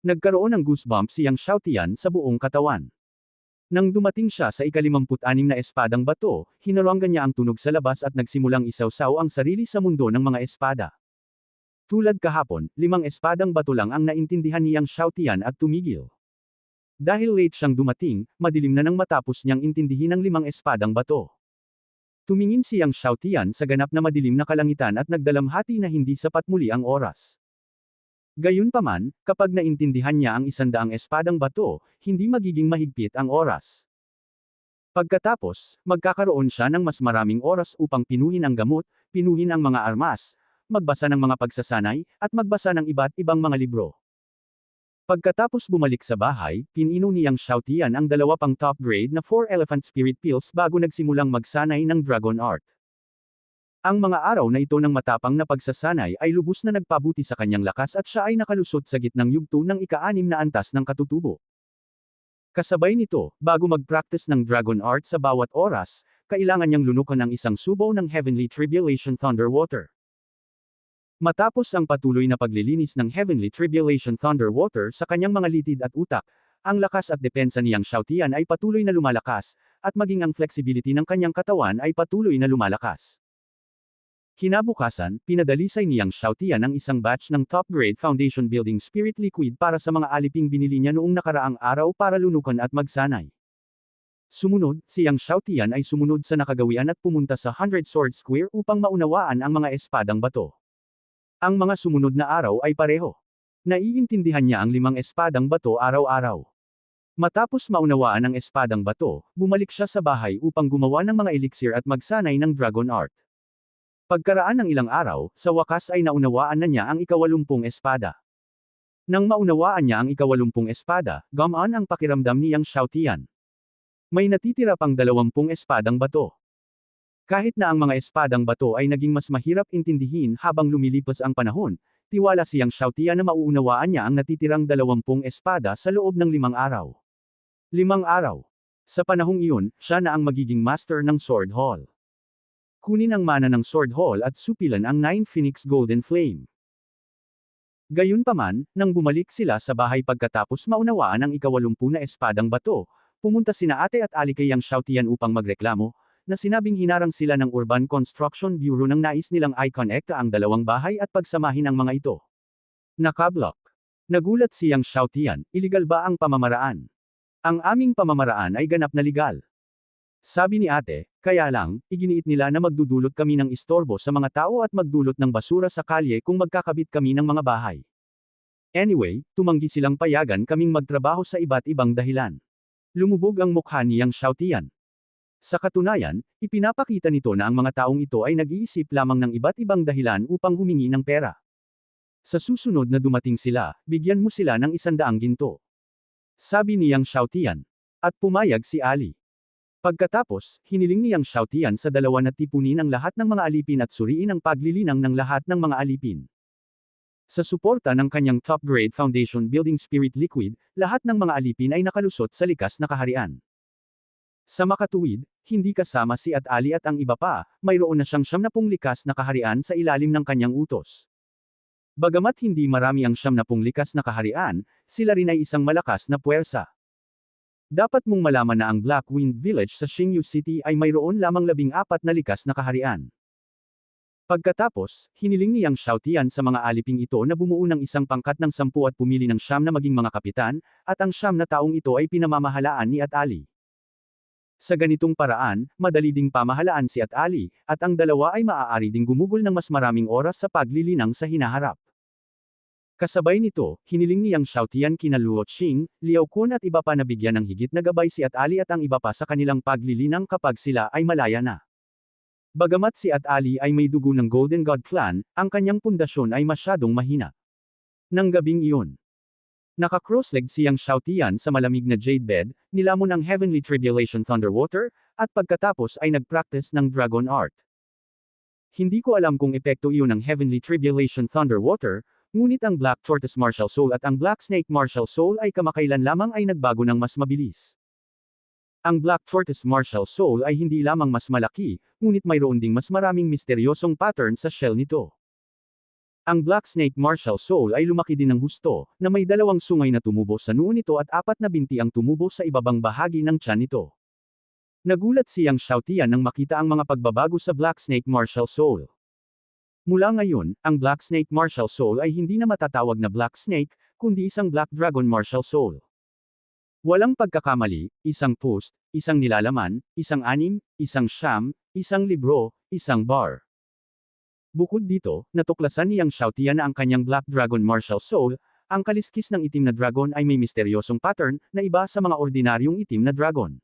Nagkaroon ng goosebumps si Yang Xiaotian sa buong katawan. Nang dumating siya sa ika-56 na espadang bato, hinaranggan niya ang tunog sa labas at nagsimulang isawsaw ang sarili sa mundo ng mga espada. Tulad kahapon, 5 espadang bato lang ang naintindihan ni Yang Xiaotian at tumigil. Dahil late siyang dumating, madilim na nang matapos niyang intindihin ang 5 espadang bato. Tumingin si Yang Xiaotian sa ganap na madilim na kalangitan at nagdalamhati na hindi sapat muli ang oras. Gayunpaman, kapag naintindihan niya ang 100 espadang bato, hindi magiging mahigpit ang oras. Pagkatapos, magkakaroon siya ng mas maraming oras upang pinuhin ang gamot, pinuhin ang mga armas, magbasa ng mga pagsasanay, at magbasa ng iba't ibang mga libro. Pagkatapos bumalik sa bahay, pinino ni Yang Xiaotian ang 2 pang top grade na 4 Elephant Spirit Pills bago nagsimulang magsanay ng Dragon Art. Ang mga araw na ito ng matapang na pagsasanay ay lubos na nagpabuti sa kanyang lakas at siya ay nakalusot sa gitnang yugto ng ika-6 na antas ng katutubo. Kasabay nito, bago mag-practice ng Dragon Art sa bawat oras, kailangan niyang lunukan ang isang subaw ng Heavenly Tribulation Thunder Water. Matapos ang patuloy na paglilinis ng Heavenly Tribulation Thunder Water sa kanyang mga litid at utak, ang lakas at depensa ni Yang Xiaotian ay patuloy na lumalakas, at maging ang flexibility ng kanyang katawan ay patuloy na lumalakas. Kinabukasan, pinadalisay ni Yang Xiaotian ang isang batch ng top-grade foundation building spirit liquid para sa mga aliping binili niya noong nakaraang araw para lunukan at magsanay. Sumunod, si Yang Xiaotian ay sumunod sa nakagawian at pumunta sa 100 Sword Square upang maunawaan ang mga espadang bato. Ang mga sumunod na araw ay pareho. Naiintindihan niya ang 5 espadang bato araw-araw. Matapos maunawaan ang espadang bato, bumalik siya sa bahay upang gumawa ng mga elixir at magsanay ng Dragon Art. Pagkaraan ng ilang araw, sa wakas ay naunawaan na niya ang ika-80 espada. Nang maunawaan niya ang ika-80 espada, gumaan ang pakiramdam ni Yang Xiaotian. May natitira pang 20 espadang bato. Kahit na ang mga espadang bato ay naging mas mahirap intindihin habang lumilipas ang panahon, tiwala si Yang Xiaotian na mauunawaan niya ang natitirang 20 espada sa loob ng 5 araw. 5 araw. Sa panahong iyon, siya na ang magiging master ng Sword Hall. Kunin ang mana ng Sword Hall at supilan ang 9 Phoenix Golden Flame. Gayunpaman, nang bumalik sila sa bahay pagkatapos maunawaan ang ika-80 na espadang bato, pumunta sina ate at ali kay Yang Xiaotian upang magreklamo, na sinabing hinarang sila ng Urban Construction Bureau nang nais nilang i-connecta ang 2 bahay at pagsamahin ang mga ito. Nakablock. Nagulat si Yang Xiaotian, iligal ba ang pamamaraan? Ang aming pamamaraan ay ganap na legal. Sabi ni ate, kaya lang, iginiit nila na magdudulot kami ng istorbo sa mga tao at magdulot ng basura sa kalye kung magkakabit kami ng mga bahay. Anyway, tumanggi silang payagan kaming magtrabaho sa iba't ibang dahilan. Lumubog ang mukha niyang Xiaotian. Sa katunayan, ipinapakita nito na ang mga taong ito ay nag-iisip lamang ng iba't ibang dahilan upang humingi ng pera. Sa susunod na dumating sila, bigyan mo sila ng 100 ginto. Sabi niyang Xiaotian. At pumayag si Ali. Pagkatapos, hiniling niyang Xiaotian sa dalawa na tipunin ang lahat ng mga alipin at suriin ang paglilinang ng lahat ng mga alipin. Sa suporta ng kanyang top-grade foundation building spirit liquid, lahat ng mga alipin ay nakalusot sa likas na kaharian. Sa makatuwid, hindi kasama si at Ali at ang iba pa, mayroon na siyang 70 likas na kaharian sa ilalim ng kanyang utos. Bagamat hindi marami ang 70 likas na kaharian, sila rin ay isang malakas na puwersa. Dapat mong malaman na ang Black Wind Village sa Xingyu City ay mayroon lamang 14 na likas na kaharian. Pagkatapos, hiniling niyang Xiaotian sa mga aliping ito na bumuo ng isang pangkat ng 10 at pumili ng 9 na maging mga kapitan, at ang 9 na taong ito ay pinamamahalaan ni at Ali. Sa ganitong paraan, madali ding pamahalaan si at Ali, at ang dalawa ay maaari ding gumugol ng mas maraming oras sa paglilinang sa hinaharap. Kasabay nito, hiniling niyang Xiaotian kina Luo Qing, Liao Kun at iba pa na bigyan ng higit na gabay si at Ali at ang iba pa sa kanilang paglilinang kapag sila ay malaya na. Bagamat si at Ali ay may dugo ng Golden God Clan, ang kanyang pundasyon ay masyadong mahina. Nang gabing iyon, naka-cross-legged siyang Xiaotian sa malamig na jade bed, nilamon ang Heavenly Tribulation Thunderwater, at pagkatapos ay nag-practice ng Dragon Art. Hindi ko alam kung epekto iyon ng Heavenly Tribulation Thunderwater, ngunit ang Black Tortoise Martial Soul at ang Black Snake Martial Soul ay kamakailan lamang ay nagbago ng mas mabilis. Ang Black Tortoise Martial Soul ay hindi lamang mas malaki, ngunit mayroon ding mas maraming misteryosong pattern sa shell nito. Ang Black Snake Martial Soul ay lumaki din ng husto, na may 2 sungay na tumubo sa noo nito at 4 na binti ang tumubo sa ibabang bahagi ng tiyan nito. Nagulat siyang Xiaotian nang makita ang mga pagbabago sa Black Snake Martial Soul. Mula ngayon, ang Black Snake Martial Soul ay hindi na matatawag na Black Snake, kundi isang Black Dragon Martial Soul. Walang pagkakamali, isang post, isang nilalaman, isang anim, isang siyam, isang libro, isang bar. Bukod dito, natuklasan niyang Xiaotian na ang kanyang Black Dragon Martial Soul, ang kaliskis ng itim na dragon ay may misteryosong pattern, na iba sa mga ordinaryong itim na dragon.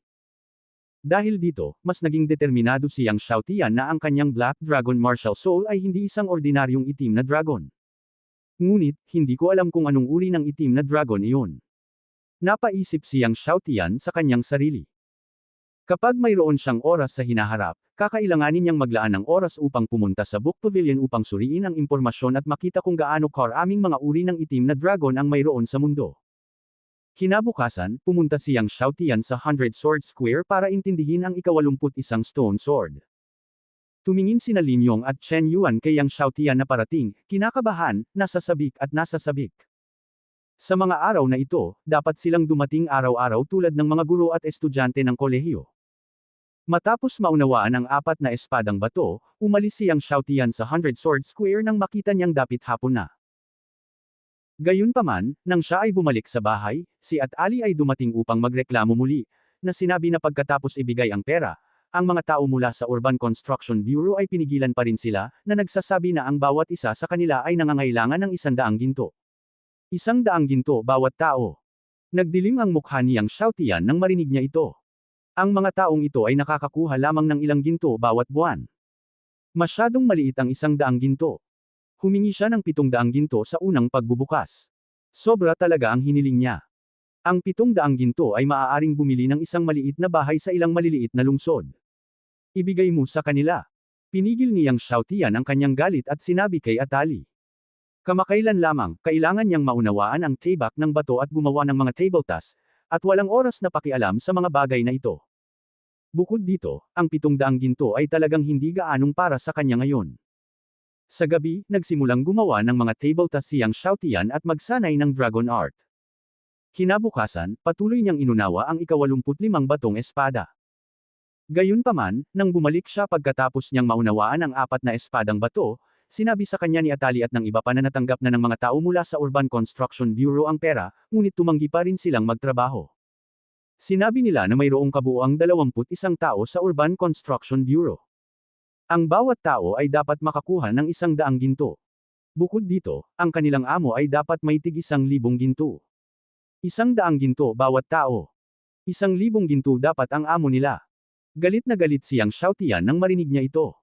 Dahil dito, mas naging determinado siyang Xiaotian na ang kanyang Black Dragon Martial Soul ay hindi isang ordinaryong itim na dragon. Ngunit, hindi ko alam kung anong uri ng itim na dragon iyon. Napaisip siyang Xiaotian sa kanyang sarili. Kapag mayroon siyang oras sa hinaharap, kakailanganin niyang maglaan ng oras upang pumunta sa Book Pavilion upang suriin ang impormasyon at makita kung gaano karaming mga uri ng itim na dragon ang mayroon sa mundo. Kinabukasan, pumunta siyang Xiaotian sa 100 Sword Square para intindihin ang 81 Stone Sword. Tumingin sina Lin Yong at Chen Yuan kay Yang Xiaotian na parating, kinakabahan, nasasabik at nasasabik. Sa mga araw na ito, dapat silang dumating araw-araw tulad ng mga guro at estudyante ng kolehiyo. Matapos maunawaan ang 4 na espadang bato, umalis siyang Xiaotian sa 100 Sword Square nang makita niyang dapit hapon na. Gayunpaman, nang siya ay bumalik sa bahay, si at Ali ay dumating upang magreklamo muli, na sinabi na pagkatapos ibigay ang pera, ang mga tao mula sa Urban Construction Bureau ay pinigilan pa rin sila, na nagsasabi na ang bawat isa sa kanila ay nangangailangan ng 100 ginto. 100 ginto bawat tao. Nagdilim ang mukha niyang Xiaotian nang marinig niya ito. Ang mga taong ito ay nakakakuha lamang ng ilang ginto bawat buwan. Masyadong maliit ang 100 ginto. Humingi siya ng 700 ginto sa unang pagbubukas. Sobra talaga ang hiniling niya. Ang 700 ginto ay maaaring bumili ng isang maliit na bahay sa ilang maliliit na lungsod. Ibigay mo sa kanila. Pinigil niyang Xiaotian ang kanyang galit at sinabi kay Atali. Kamakailan lamang, kailangan niyang maunawaan ang tibak ng bato at gumawa ng mga tabletas, at walang oras na pakialam sa mga bagay na ito. Bukod dito, ang 700 ginto ay talagang hindi gaanong para sa kanya ngayon. Sa gabi, nagsimulang gumawa ng mga tabletas siyang Xiaotian at magsanay ng Dragon Art. Kinabukasan, patuloy niyang inunawa ang 85 batong espada. Gayunpaman, nang bumalik siya pagkatapos niyang maunawaan ang 4 na espadang bato, sinabi sa kanya ni Atali at ng iba pa na natanggap na ng mga tao mula sa Urban Construction Bureau ang pera, ngunit tumanggi pa rin silang magtrabaho. Sinabi nila na mayroong kabuuang 21 tao sa Urban Construction Bureau. Ang bawat tao ay dapat makakuha ng 100 ginto. Bukod dito, ang kanilang amo ay dapat may tig 1,000 ginto. 100 ginto bawat tao. 1,000 ginto dapat ang amo nila. Galit na galit siyang Xiaotian nang marinig niya ito.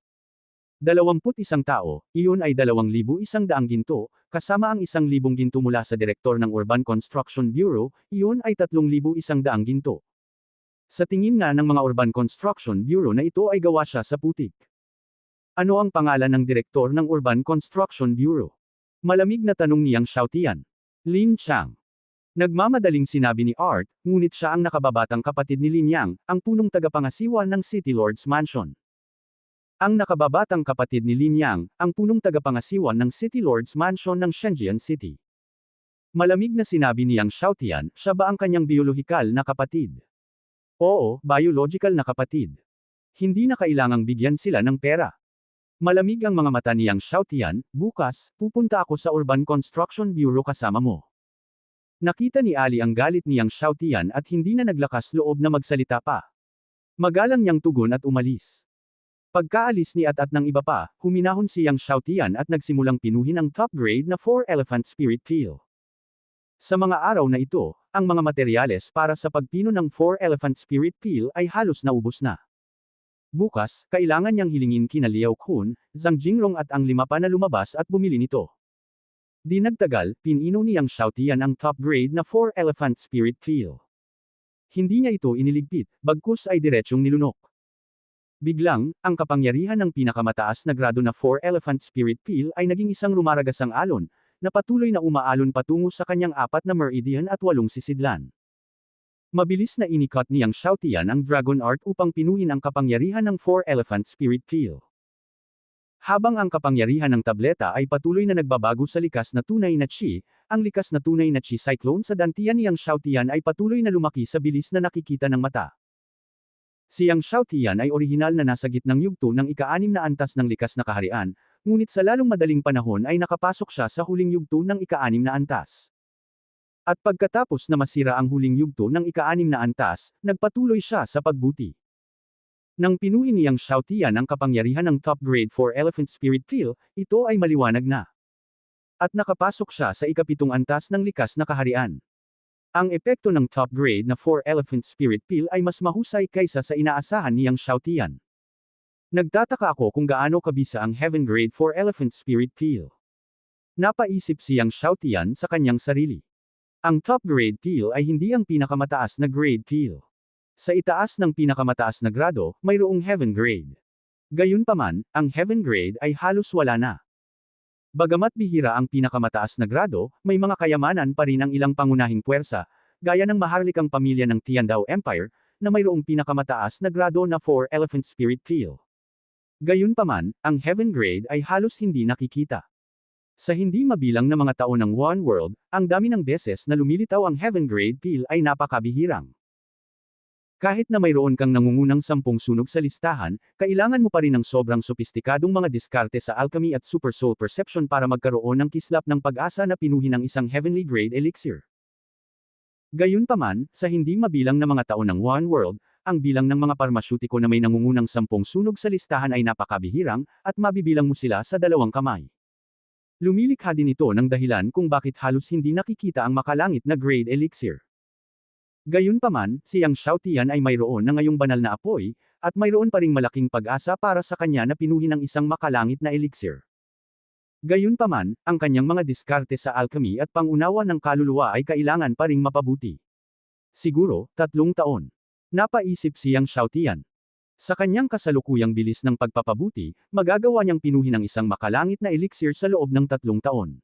21 tao, iyon ay 2,100 ginto, kasama ang 1,000 ginto mula sa direktor ng Urban Construction Bureau, iyon ay 3,100 ginto. Sa tingin nga ng mga Urban Construction Bureau na ito ay gawa siya sa putik. Ano ang pangalan ng direktor ng Urban Construction Bureau? Malamig na tanong niyang Xiaotian. Lin Chang. Nagmamadaling sinabi ni Art, ngunit siya ang nakababatang kapatid ni Lin Yang, ang punong tagapangasiwa ng City Lord's Mansion. Ang nakababatang kapatid ni Lin Yang, ang punong tagapangasiwa ng City Lord's Mansion ng Shenzhen City. Malamig na sinabi niyang Xiaotian, siya ba ang kanyang biolohikal na kapatid? Oo, biological na kapatid. Hindi na kailangang bigyan sila ng pera. Malamig ang mga mata niyang Xiaotian, bukas, pupunta ako sa Urban Construction Bureau kasama mo. Nakita ni Ali ang galit niyang Xiaotian at hindi na naglakas loob na magsalita pa. Magalang niyang tugon at umalis. Pagkaalis ni At ng iba pa, huminahon siyang Xiaotian at nagsimulang pinuhin ang top grade na 4 Elephant Spirit Peel. Sa mga araw na ito, ang mga materyales para sa pagpino ng 4 Elephant Spirit Peel ay halos naubos na. Bukas, kailangan niyang hilingin kina Liao Kun, Zhang Jingrong at ang 5 pa na lumabas at bumili nito. Di nagtagal, pinino niyang Xiaotian ang top grade na 4 Elephant Spirit Peel. Hindi niya ito iniligpit, bagkus ay diretsyong nilunok. Biglang, ang kapangyarihan ng pinakamataas na grado na 4 Elephant Spirit Peel ay naging isang rumaragasang alon, na patuloy na umaalon patungo sa kanyang 4 na meridian at 8 sisidlan. Mabilis na inikot niyang Xiaotian ang Dragon Art upang pinuhin ang kapangyarihan ng 4 Elephant Spirit Peel. Habang ang kapangyarihan ng tableta ay patuloy na nagbabago sa likas na tunay na Qi, ang likas na tunay na Qi Cyclone sa dantian niyang Xiaotian ay patuloy na lumaki sa bilis na nakikita ng mata. Siyang Xiaotian ay orihinal na nasa gitnang yugto ng ika-6 na antas ng likas na kaharian, ngunit sa lalong madaling panahon ay nakapasok siya sa huling yugto ng ika-6 na antas. At pagkatapos na masira ang huling yugto ng ika-6 na antas, nagpatuloy siya sa pagbuti. Nang pinuhin niyang Xiaotian ang kapangyarihan ng top grade 4 Elephant Spirit Peel, ito ay maliwanag na. At nakapasok siya sa ika-7 antas ng likas na kaharian. Ang epekto ng top grade na 4 Elephant Spirit Peel ay mas mahusay kaysa sa inaasahan niyang Xiaotian. Nagtataka ako kung gaano kabisa ang Heaven Grade 4 Elephant Spirit Peel. Napaisip siyang Xiaotian sa kanyang sarili. Ang top grade peel ay hindi ang pinakamataas na grade peel. Sa itaas ng pinakamataas na grado, mayroong heaven grade. Gayunpaman, ang heaven grade ay halos wala na. Bagamat bihira ang pinakamataas na grado, may mga kayamanan pa rin ang ilang pangunahing puwersa, gaya ng maharlikang pamilya ng Tiandao Empire, na mayroong pinakamataas na grado na 4 Elephant Spirit Peel. Gayunpaman, ang heaven grade ay halos hindi nakikita. Sa hindi mabilang na mga taon ng One World, ang dami ng beses na lumilitaw ang Heaven Grade Peel ay napakabihirang. Kahit na mayroon kang nangungunang 10 sunog sa listahan, kailangan mo pa rin ng sobrang sopistikadong mga diskarte sa alchemy at super soul perception para magkaroon ng kislap ng pag-asa na pinuhin ng isang Heavenly Grade Elixir. Gayunpaman, sa hindi mabilang na mga taon ng One World, ang bilang ng mga parmasyutiko na may nangungunang 10 sunog sa listahan ay napakabihirang, at mabibilang mo sila sa 2 kamay. Lumilikha din ito ng dahilan kung bakit halos hindi nakikita ang makalangit na grade elixir. Gayunpaman, siyang Xiaotian ay mayroon na ngayong banal na apoy, at mayroon pa ring malaking pag-asa para sa kanya na pinuhin ng isang makalangit na elixir. Gayunpaman, ang kanyang mga diskarte sa alchemy at pangunawa ng kaluluwa ay kailangan pa ring mapabuti. Siguro, 3 taon. Napaisip siyang Xiaotian. Sa kanyang kasalukuyang bilis ng pagpapabuti, magagawa niyang pinuhin ang isang makalangit na elixir sa loob ng 3 taon.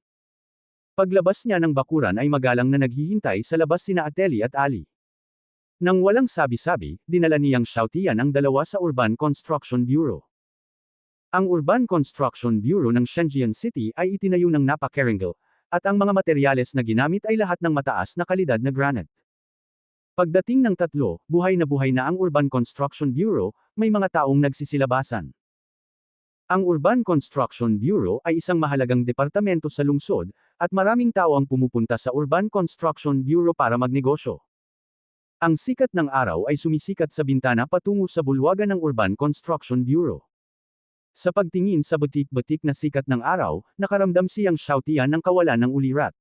Paglabas niya ng bakuran ay magalang na naghihintay sa labas sina Ateli at Ali. Nang walang sabi-sabi, dinala niyang Xiaotian ang dalawa sa Urban Construction Bureau. Ang Urban Construction Bureau ng Shenzhen City ay itinayo ng napaka-Keringal, at ang mga materyales na ginamit ay lahat ng mataas na kalidad na granite. Pagdating ng 3, buhay na ang Urban Construction Bureau, may mga taong nagsisilabasan. Ang Urban Construction Bureau ay isang mahalagang departamento sa lungsod, at maraming tao ang pumupunta sa Urban Construction Bureau para magnegosyo. Ang sikat ng araw ay sumisikat sa bintana patungo sa bulwagan ng Urban Construction Bureau. Sa pagtingin sa butik-butik na sikat ng araw, nakaramdam siyang Xiaotian ng kawalan ng ulirat.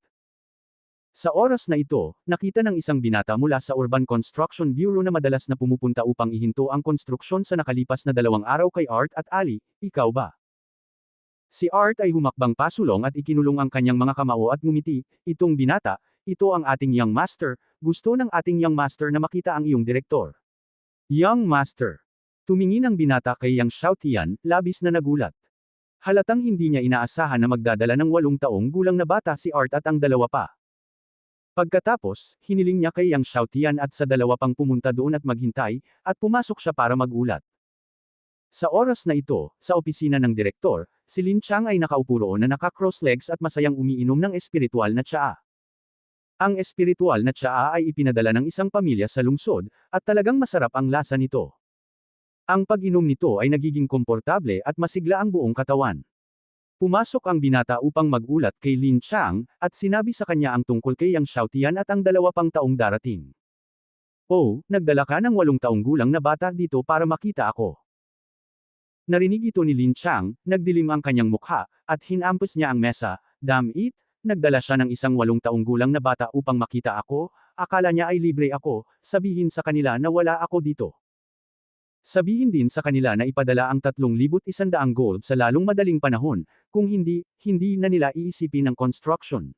Sa oras na ito, nakita ng isang binata mula sa Urban Construction Bureau na madalas na pumupunta upang ihinto ang konstruksyon sa nakalipas na 2 araw kay Art at Ali, ikaw ba? Si Art ay humakbang pasulong at ikinulong ang kanyang mga kamao at ngumiti, itong binata, ito ang ating young master, gusto ng ating young master na makita ang iyong direktor. Young master. Tumingin ang binata kay Yang Xiaotian, labis na nagulat. Halatang hindi niya inaasahan na magdadala ng 8 taong gulang na bata si Art at ang dalawa pa. Pagkatapos, hiniling niya kay Yang Xiaotian at sa dalawa pang pumunta doon at maghintay, at pumasok siya para magulat. Sa oras na ito, sa opisina ng direktor, si Lin Chang ay nakaupo roon na naka-cross legs at masayang umiinom ng espiritual na tsaa. Ang espiritual na tsaa ay ipinadala ng isang pamilya sa lungsod, at talagang masarap ang lasa nito. Ang pag-inom nito ay nagiging komportable at masigla ang buong katawan. Pumasok ang binata upang magulat kay Lin Chang, at sinabi sa kanya ang tungkol kay Yang Xiaotian at ang 2 pang taong darating. Oh, nagdala ka ng 8 taong gulang na bata dito para makita ako. Narinig ito ni Lin Chang, nagdilim ang kanyang mukha, at hinampas niya ang mesa, damn it, nagdala siya ng isang 8 taong gulang na bata upang makita ako, akala niya ay libre ako, sabihin sa kanila na wala ako dito. Sabihin din sa kanila na ipadala ang 3,100 gold sa lalong madaling panahon, kung hindi, hindi na nila iisipin ang construction.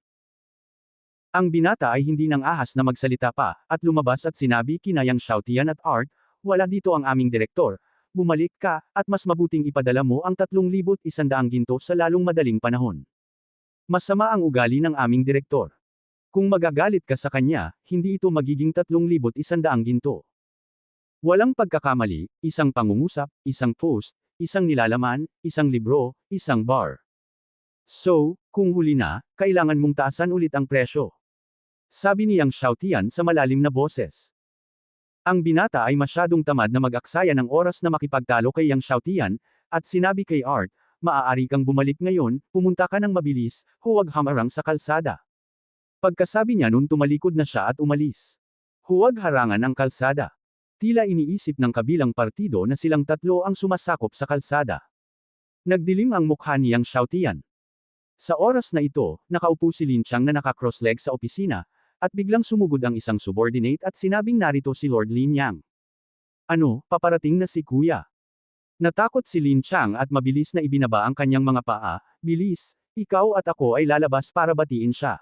Ang binata ay hindi nang ahas na magsalita pa, at lumabas at sinabi kina Yang Xiaotian at Art, wala dito ang aming direktor, bumalik ka, at mas mabuting ipadala mo ang 3,100 ginto sa lalong madaling panahon. Masama ang ugali ng aming direktor. Kung magagalit ka sa kanya, hindi ito magiging 3,100 ginto. Walang pagkakamali, isang pangungusap, isang post, isang nilalaman, isang libro, isang bar. So, kung huli na, kailangan mong taasan ulit ang presyo. Sabi ni Yang Xiaotian sa malalim na boses. Ang binata ay masyadong tamad na mag-aksaya ng oras na makipagtalo kay Yang Xiaotian, at sinabi kay Art, maaari kang bumalik ngayon, pumunta ka ng mabilis, huwag hamarang sa kalsada. Pagkasabi niya nun tumalikod na siya at umalis. Huwag harangan ang kalsada. Tila iniisip ng kabilang partido na silang tatlo ang sumasakop sa kalsada. Nagdilim ang mukha ni Yang Xiaotian. Sa oras na ito, nakaupo si Lin Chang na naka-cross-leg sa opisina, at biglang sumugod ang isang subordinate at sinabing narito si Lord Lin Yang. Ano, paparating na si kuya? Natakot si Lin Chang at mabilis na ibinaba ang kanyang mga paa, bilis, ikaw at ako ay lalabas para batiin siya.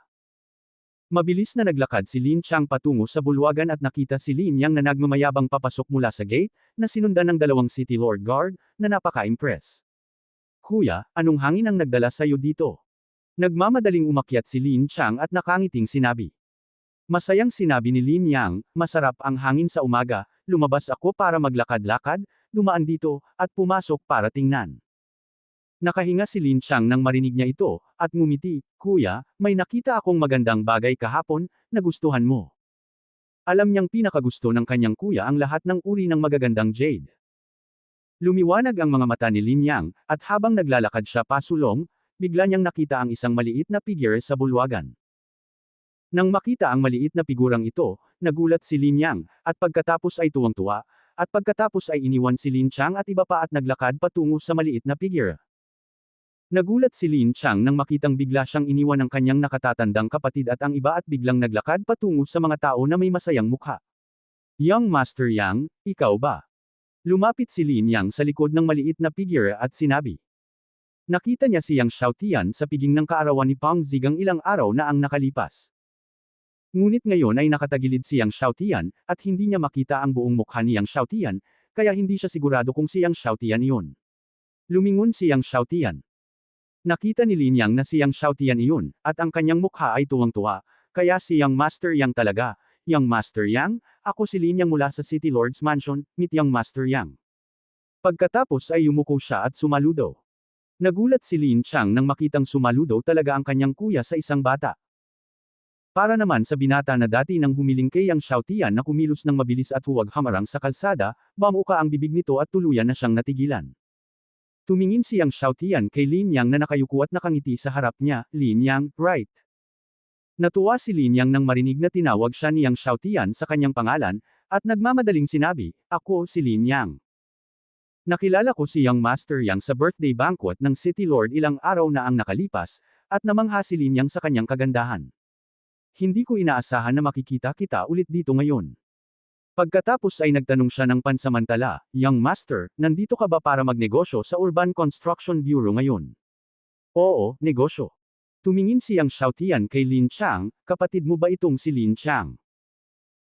Mabilis na naglakad si Lin Chang patungo sa bulwagan at nakita si Lin Yang na nagmamayabang papasok mula sa gate, na sinundan ng 2 City Lord Guard, na napaka-impress. Kuya, anong hangin ang nagdala sa'yo dito? Nagmamadaling umakyat si Lin Chang at nakangiting sinabi. Masayang sinabi ni Lin Yang, masarap ang hangin sa umaga, lumabas ako para maglakad-lakad, dumaan dito, at pumasok para tingnan. Nakahinga si Lin Chang nang marinig niya ito, at ngumiti, kuya, may nakita akong magandang bagay kahapon, nagustuhan mo. Alam niyang pinakagusto ng kanyang kuya ang lahat ng uri ng magagandang jade. Lumiwanag ang mga mata ni Lin Yang, at habang naglalakad siya pasulong, bigla niyang nakita ang isang maliit na figure sa bulwagan. Nang makita ang maliit na figurang ito, nagulat si Lin Yang, at pagkatapos ay tuwang-tuwa, at pagkatapos ay iniwan si Lin Chang at iba pa at naglakad patungo sa maliit na figure. Nagulat si Lin Chang nang makitang bigla siyang iniwan ng kanyang nakatatandang kapatid at ang iba at biglang naglakad patungo sa mga tao na may masayang mukha. Young Master Yang, ikaw ba? Lumapit si Lin Yang sa likod ng maliit na figure at sinabi. Nakita niya si Yang Xiaotian sa piging ng kaarawan ni Pang Zigang ilang araw na ang nakalipas. Ngunit ngayon ay nakatagilid si Yang Xiaotian, at hindi niya makita ang buong mukha ni Yang Xiaotian, kaya hindi siya sigurado kung si Yang Xiaotian iyon. Lumingon si Yang Xiaotian. Nakita ni Lin Yang na si Yang Xiaotian iyon, at ang kanyang mukha ay tuwang-tuwa, kaya si Young Master Yang talaga. Young Master Yang, ako si Lin Yang mula sa City Lord's Mansion, meet Young Master Yang. Pagkatapos ay yumuko siya at sumaludo. Nagulat si Lin Chang nang makitang sumaludo talaga ang kanyang kuya sa isang bata. Para naman sa binata na dati nang humiling kay Yang Xiaotian na kumilos ng mabilis at huwag hamarang sa kalsada, bamuka ang bibig nito at tuluyan na siyang natigilan. Tumingin si Yang Xiaotian kay Lin Yang na nakayuko at nakangiti sa harap niya, Lin Yang, right? Natuwa si Lin Yang nang marinig na tinawag siya ni Yang Xiaotian sa kanyang pangalan, at nagmamadaling sinabi, "Ako si Lin Yang. Nakilala ko si Young Master Yang sa birthday banquet ng City Lord ilang araw na ang nakalipas, at namangha si Lin Yang sa kanyang kagandahan. Hindi ko inaasahan na makikita kita ulit dito ngayon." Pagkatapos ay nagtanong siya ng pansamantala, "Young Master, nandito ka ba para magnegosyo sa Urban Construction Bureau ngayon?" "Oo, negosyo." Tumingin si Yang Xiaotian kay Lin Chang, "Kapatid mo ba itong si Lin Chang?"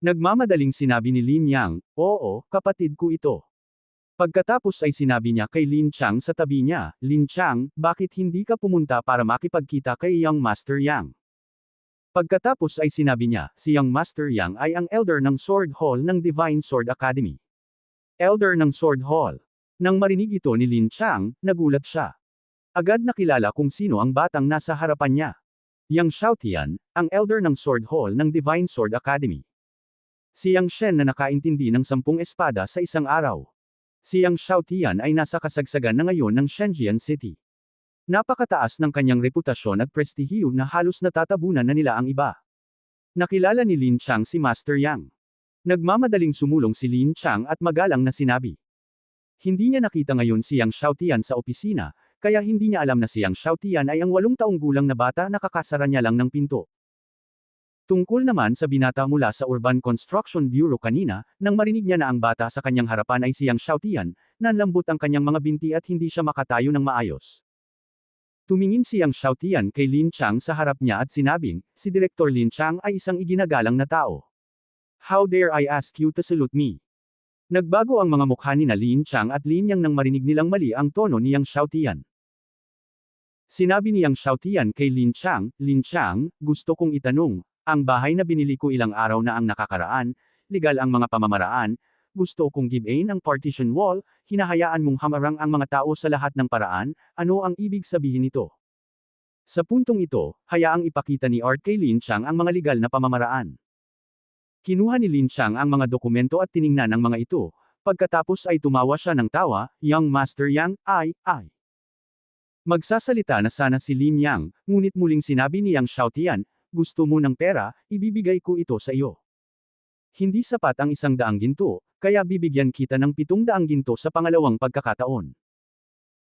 Nagmamadaling sinabi ni Lin Yang, "Oo, kapatid ko ito." Pagkatapos ay sinabi niya kay Lin Chang sa tabi niya, "Lin Chang, bakit hindi ka pumunta para makipagkita kay Young Master Yang?" Pagkatapos ay sinabi niya, si Young Master Yang ay ang elder ng Sword Hall ng Divine Sword Academy. Elder ng Sword Hall. Nang marinig ito ni Lin Chang, nagulat siya. Agad nakilala kung sino ang batang nasa harapan niya. Yang Xiaotian, ang elder ng Sword Hall ng Divine Sword Academy. Si Yang Shen na nakaintindi ng 10 espada sa isang araw. Si Yang Xiaotian ay nasa kasagsagan na ngayon ng Shenzhen City. Napakataas ng kanyang reputasyon at prestihiyo na halos natatabunan na nila ang iba. Nakilala ni Lin Chang si Master Yang. Nagmamadaling sumulong si Lin Chang at magalang na sinabi. Hindi niya nakita ngayon si Yang Xiaotian sa opisina, kaya hindi niya alam na si Yang Xiaotian ay ang 8 taong gulang na bata na kakasara niya lang ng pinto. Tungkol naman sa binata mula sa Urban Construction Bureau kanina, nang marinig niya na ang bata sa kanyang harapan ay si Yang Xiaotian, nanlambot ang kanyang mga binti at hindi siya makatayo ng maayos. Tumingin si Yang Xiaotian kay Lin Chang sa harap niya at sinabing, si Direktor Lin Chang ay isang iginagalang na tao. How dare I ask you to salute me? Nagbago ang mga mukha ni Lin Chang at Lin Yang nang marinig nilang mali ang tono ni Yang Xiaotian. Sinabi ni Yang Xiaotian kay Lin Chang, gusto kong itanong, ang bahay na binili ko ilang araw na ang nakakaraan, legal ang mga pamamaraan, gusto kong gibain ang partition wall, hinahayaan mong hamarang ang mga tao sa lahat ng paraan, ano ang ibig sabihin nito? Sa puntong ito, hayaang ipakita ni Art kay Lin Chang ang mga legal na pamamaraan. Kinuha ni Lin Chang ang mga dokumento at tiningnan ang mga ito, pagkatapos ay tumawa siya ng tawa, Young Master Yang, ay. Magsasalita na sana si Lin Yang, ngunit muling sinabi ni Yang Xiaotian, gusto mo ng pera, ibibigay ko ito sa iyo. Hindi sapat ang 100 ginto, kaya bibigyan kita ng 700 ginto sa pangalawang pagkakataon.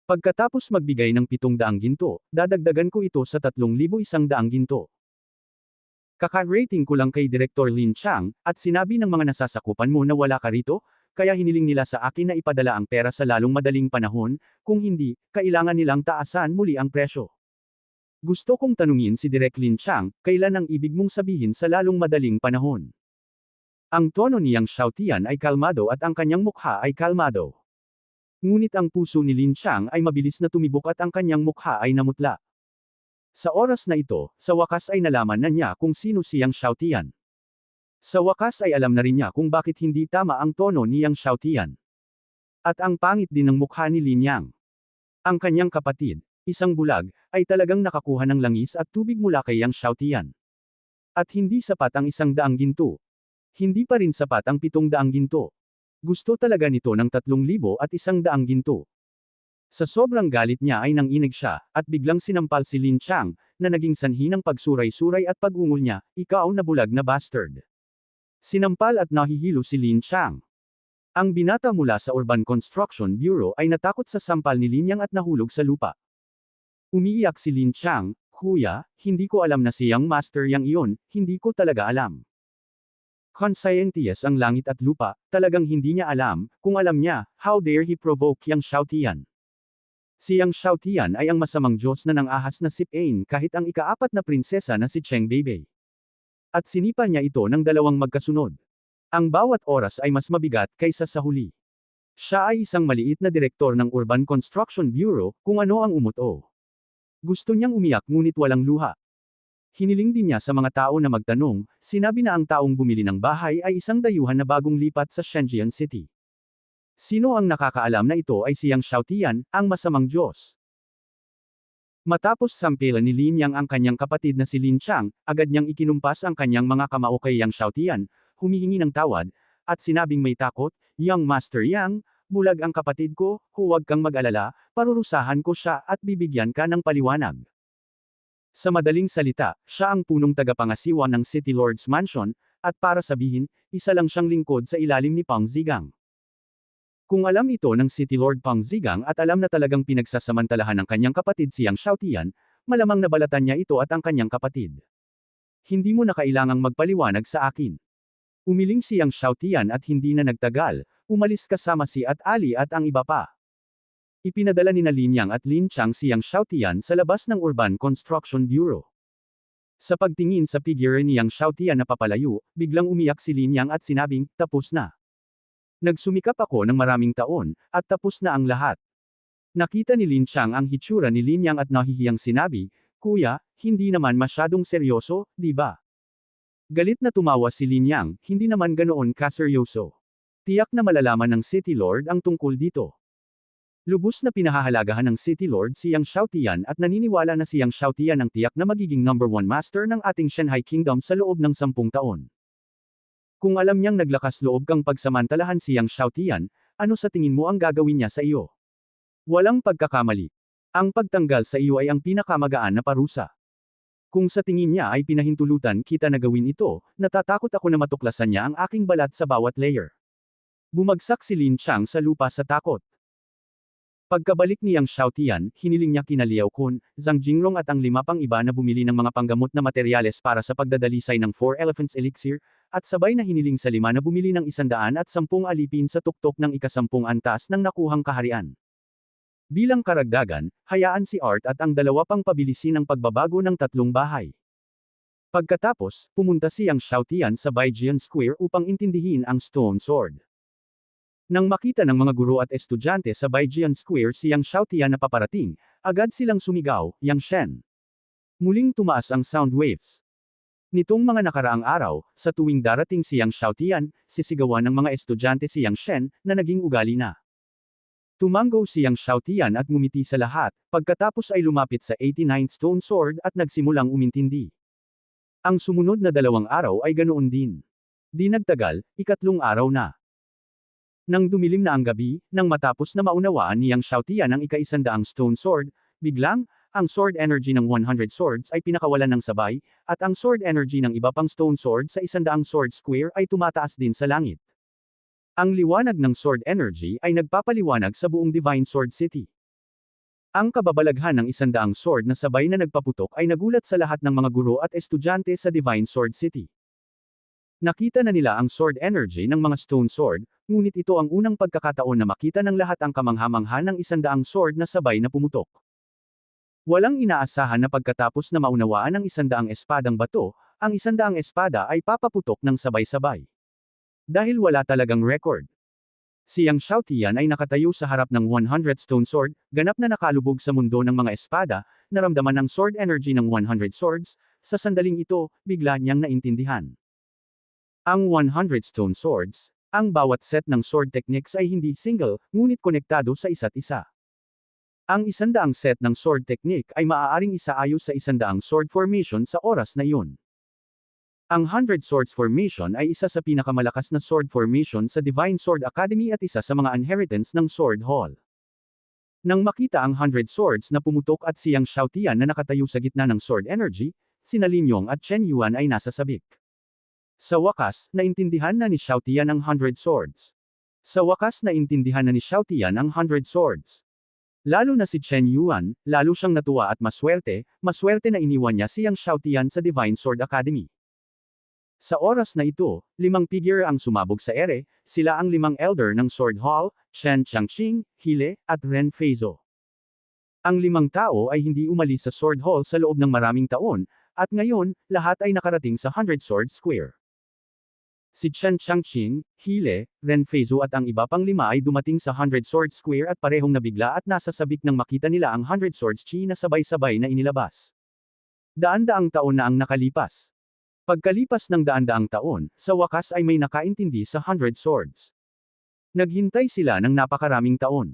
Pagkatapos magbigay ng 700 ginto, dadagdagan ko ito sa 3,100 ginto. Kaka-rating ko lang kay Direktor Lin Chang, at sinabi ng mga nasasakupan mo na wala ka rito, kaya hiniling nila sa akin na ipadala ang pera sa lalong madaling panahon, kung hindi, kailangan nilang taasan muli ang presyo. Gusto kong tanungin si Direk Lin Chang, kailan ang ibig mong sabihin sa lalong madaling panahon? Ang tono ni Yang Xiaotian ay kalmado at ang kanyang mukha ay kalmado. Ngunit ang puso ni Lin Chang ay mabilis na tumibok at ang kanyang mukha ay namutla. Sa oras na ito, sa wakas ay nalaman na niya kung sino si Yang Xiaotian. Sa wakas ay alam na rin niya kung bakit hindi tama ang tono ni Yang Xiaotian. At ang pangit din ng mukha ni Lin Yang. Ang kanyang kapatid, isang bulag, ay talagang nakakuha ng langis at tubig mula kay Yang Xiaotian. At hindi sapat ang 100 ginto. Hindi pa rin sapat ang 700 ginto. Gusto talaga nito ng 3,100 ginto. Sa sobrang galit niya ay nanginig siya, at biglang sinampal si Lin Chang, na naging sanhi ng pagsuray-suray at pag-ungol niya, ikaw na bulag na bastard. Sinampal at nahihilo si Lin Chang. Ang binata mula sa Urban Construction Bureau ay natakot sa sampal ni Lin Yang at nahulog sa lupa. Umiiyak si Lin Chang, kuya, hindi ko alam na si Young Master Yang iyon, hindi ko talaga alam. Conscientious ang langit at lupa, talagang hindi niya alam, kung alam niya, how dare he provoke Yang Xiaotian. Si Yang Xiaotian ay ang masamang Diyos na nang-ahas na si Pain kahit ang ika-4 na prinsesa na si Cheng Beibei. At sinipa niya ito ng 2 magkasunod. Ang bawat oras ay mas mabigat kaysa sa huli. Siya ay isang maliit na direktor ng Urban Construction Bureau, kung ano ang umuto. Gusto niyang umiyak ngunit walang luha. Hiniling din niya sa mga tao na magtanong, sinabi na ang taong bumili ng bahay ay isang dayuhan na bagong lipat sa Shenzhen City. Sino ang nakakaalam na ito ay si Yang Xiaotian, ang masamang Diyos? Matapos sampilan ni Lin Yang ang kanyang kapatid na si Lin Chang, agad niyang ikinumpas ang kanyang mga kamao kay Yang Xiaotian, humihingi ng tawad, at sinabing may takot, Young Master Yang, bulag ang kapatid ko, huwag kang mag-alala, parurusahan ko siya at bibigyan ka ng paliwanag. Sa madaling salita, siya ang punong tagapangasiwa ng City Lord's Mansion, at para sabihin, isa lang siyang lingkod sa ilalim ni Pang Zigang. Kung alam ito ng City Lord Pang Zigang at alam na talagang pinagsasamantalahan ng kanyang kapatid si Yang Xiaotian, malamang nabalatan niya ito at ang kanyang kapatid. Hindi mo na kailangang magpaliwanag sa akin. Umiling si Yang Xiaotian at hindi na nagtagal, umalis kasama si Ali at ang iba pa. Ipinadala ni Lin Yang at Lin Chang si Yang Xiaotian sa labas ng Urban Construction Bureau. Sa pagtingin sa figure ni Yang Xiaotian na papalayo, biglang umiyak si Lin Yang at sinabing, tapos na. Nagsumikap ako ng maraming taon, at tapos na ang lahat. Nakita ni Lin Chang ang hitsura ni Lin Yang at nahihiyang sinabi, Kuya, hindi naman masyadong seryoso, di ba? Galit na tumawa si Lin Yang, hindi naman ganoon kaseryoso. Tiyak na malalaman ng City Lord ang tungkol dito. Lubos na pinahahalagahan ng City Lord si Yang Xiaotian at naniniwala na si Yang Xiaotian ang tiyak na magiging #1 master ng ating Shanghai Kingdom sa loob ng 10 taon. Kung alam niyang naglakas loob kang pagsamantalahan si Yang Xiaotian, ano sa tingin mo ang gagawin niya sa iyo? Walang pagkakamali. Ang pagtanggal sa iyo ay ang pinakamagaan na parusa. Kung sa tingin niya ay pinahintulutan kita na gawin ito, natatakot ako na matuklasan niya ang aking balat sa bawat layer. Bumagsak si Lin Chang sa lupa sa takot. Pagkabalik ni Yang Xiaotian, hiniling niya kina Liao Kun, Zhang Jingrong at ang 5 pang iba na bumili ng mga panggamot na materyales para sa pagdadalisay ng 4 Elephants Elixir, at sabay na hiniling sa 5 na bumili ng 110 alipin sa tuktok ng ika-10 antas ng nakuhang kaharian. Bilang karagdagan, hayaan si Art at ang 2 pang pabilisin ang pagbabago ng 3 bahay. Pagkatapos, pumunta si Yang Xiaotian sa Baijian Square upang intindihin ang Stone Sword. Nang makita ng mga guro at estudyante sa Baijian Square si Yang Xiaotian na paparating, agad silang sumigaw, Yang Shen. Muling tumaas ang sound waves. Nitong mga nakaraang araw, sa tuwing darating si Yang Xiaotian, sisigawan ng mga estudyante si Yang Shen, na naging ugali na. Tumango si Yang Xiaotian at ngumiti sa lahat, pagkatapos ay lumapit sa 89th Stone Sword at nagsimulang umintindi. Ang sumunod na 2 araw ay ganoon din. Di nagtagal, 3 araw na. Nang dumilim na ang gabi, nang matapos na maunawaan ni Yang Xiaotian ang ika-100 Stone Sword, biglang, ang sword energy ng 100 swords ay pinakawalan ng sabay, at ang sword energy ng iba pang stone sword sa 100 sword square ay tumataas din sa langit. Ang liwanag ng sword energy ay nagpapaliwanag sa buong Divine Sword City. Ang kababalaghan ng 100 sword na sabay na nagpaputok ay nagulat sa lahat ng mga guro at estudyante sa Divine Sword City. Nakita na nila ang sword energy ng mga stone sword, ngunit ito ang unang pagkakataon na makita ng lahat ang kamangha-mangha ng 100 sword na sabay na pumutok. Walang inaasahan na pagkatapos na maunawaan ang 100 espadang bato, ang 100 espada ay papaputok ng sabay-sabay. Dahil wala talagang record. Si Yang Xiaotian ay nakatayo sa harap ng 100 stone sword, ganap na nakalubog sa mundo ng mga espada, naramdaman ang sword energy ng 100 swords, sa sandaling ito, bigla niyang naintindihan. Ang 100 stone swords, ang bawat set ng sword techniques ay hindi single, ngunit konektado sa isa't isa. Ang 100 set ng sword technique ay maaaring isaayos sa 100 sword formation sa oras na iyon. Ang 100 Swords Formation ay isa sa pinakamalakas na sword formation sa Divine Sword Academy at isa sa mga inheritance ng Sword Hall. Nang makita ang 100 swords na pumutok at si Yang Xiaotian na nakatayo sa gitna ng sword energy, sina Lin Yong at Chen Yuan ay nasa sabik. Sa wakas, naintindihan na ni Xiaotian ang 100 swords. Sa wakas naintindihan na ni Xiaotian ang 100 swords. Lalo na si Chen Yuan, lalo siyang natuwa at maswerte na iniwan niya si Yang Xiaotian sa Divine Sword Academy. Sa oras na ito, 5 figure ang sumabog sa ere, sila ang 5 elder ng Sword Hall, Chen Changqing, Hile, at Ren Feizo. Ang 5 tao ay hindi umalis sa Sword Hall sa loob ng maraming taon, at ngayon, lahat ay nakarating sa 100 Sword Square. Si Chen Changqing, Hile, Ren Feizo at ang iba pang 5 ay dumating sa 100 Sword Square at parehong nabigla at nasa sabik nang makita nila ang 100 Swords Chi na sabay-sabay na inilabas. Daan-daang taon na ang nakalipas. Pagkalipas ng daan-daang taon, sa wakas ay may nakaintindi sa 100 Swords. Naghintay sila ng napakaraming taon.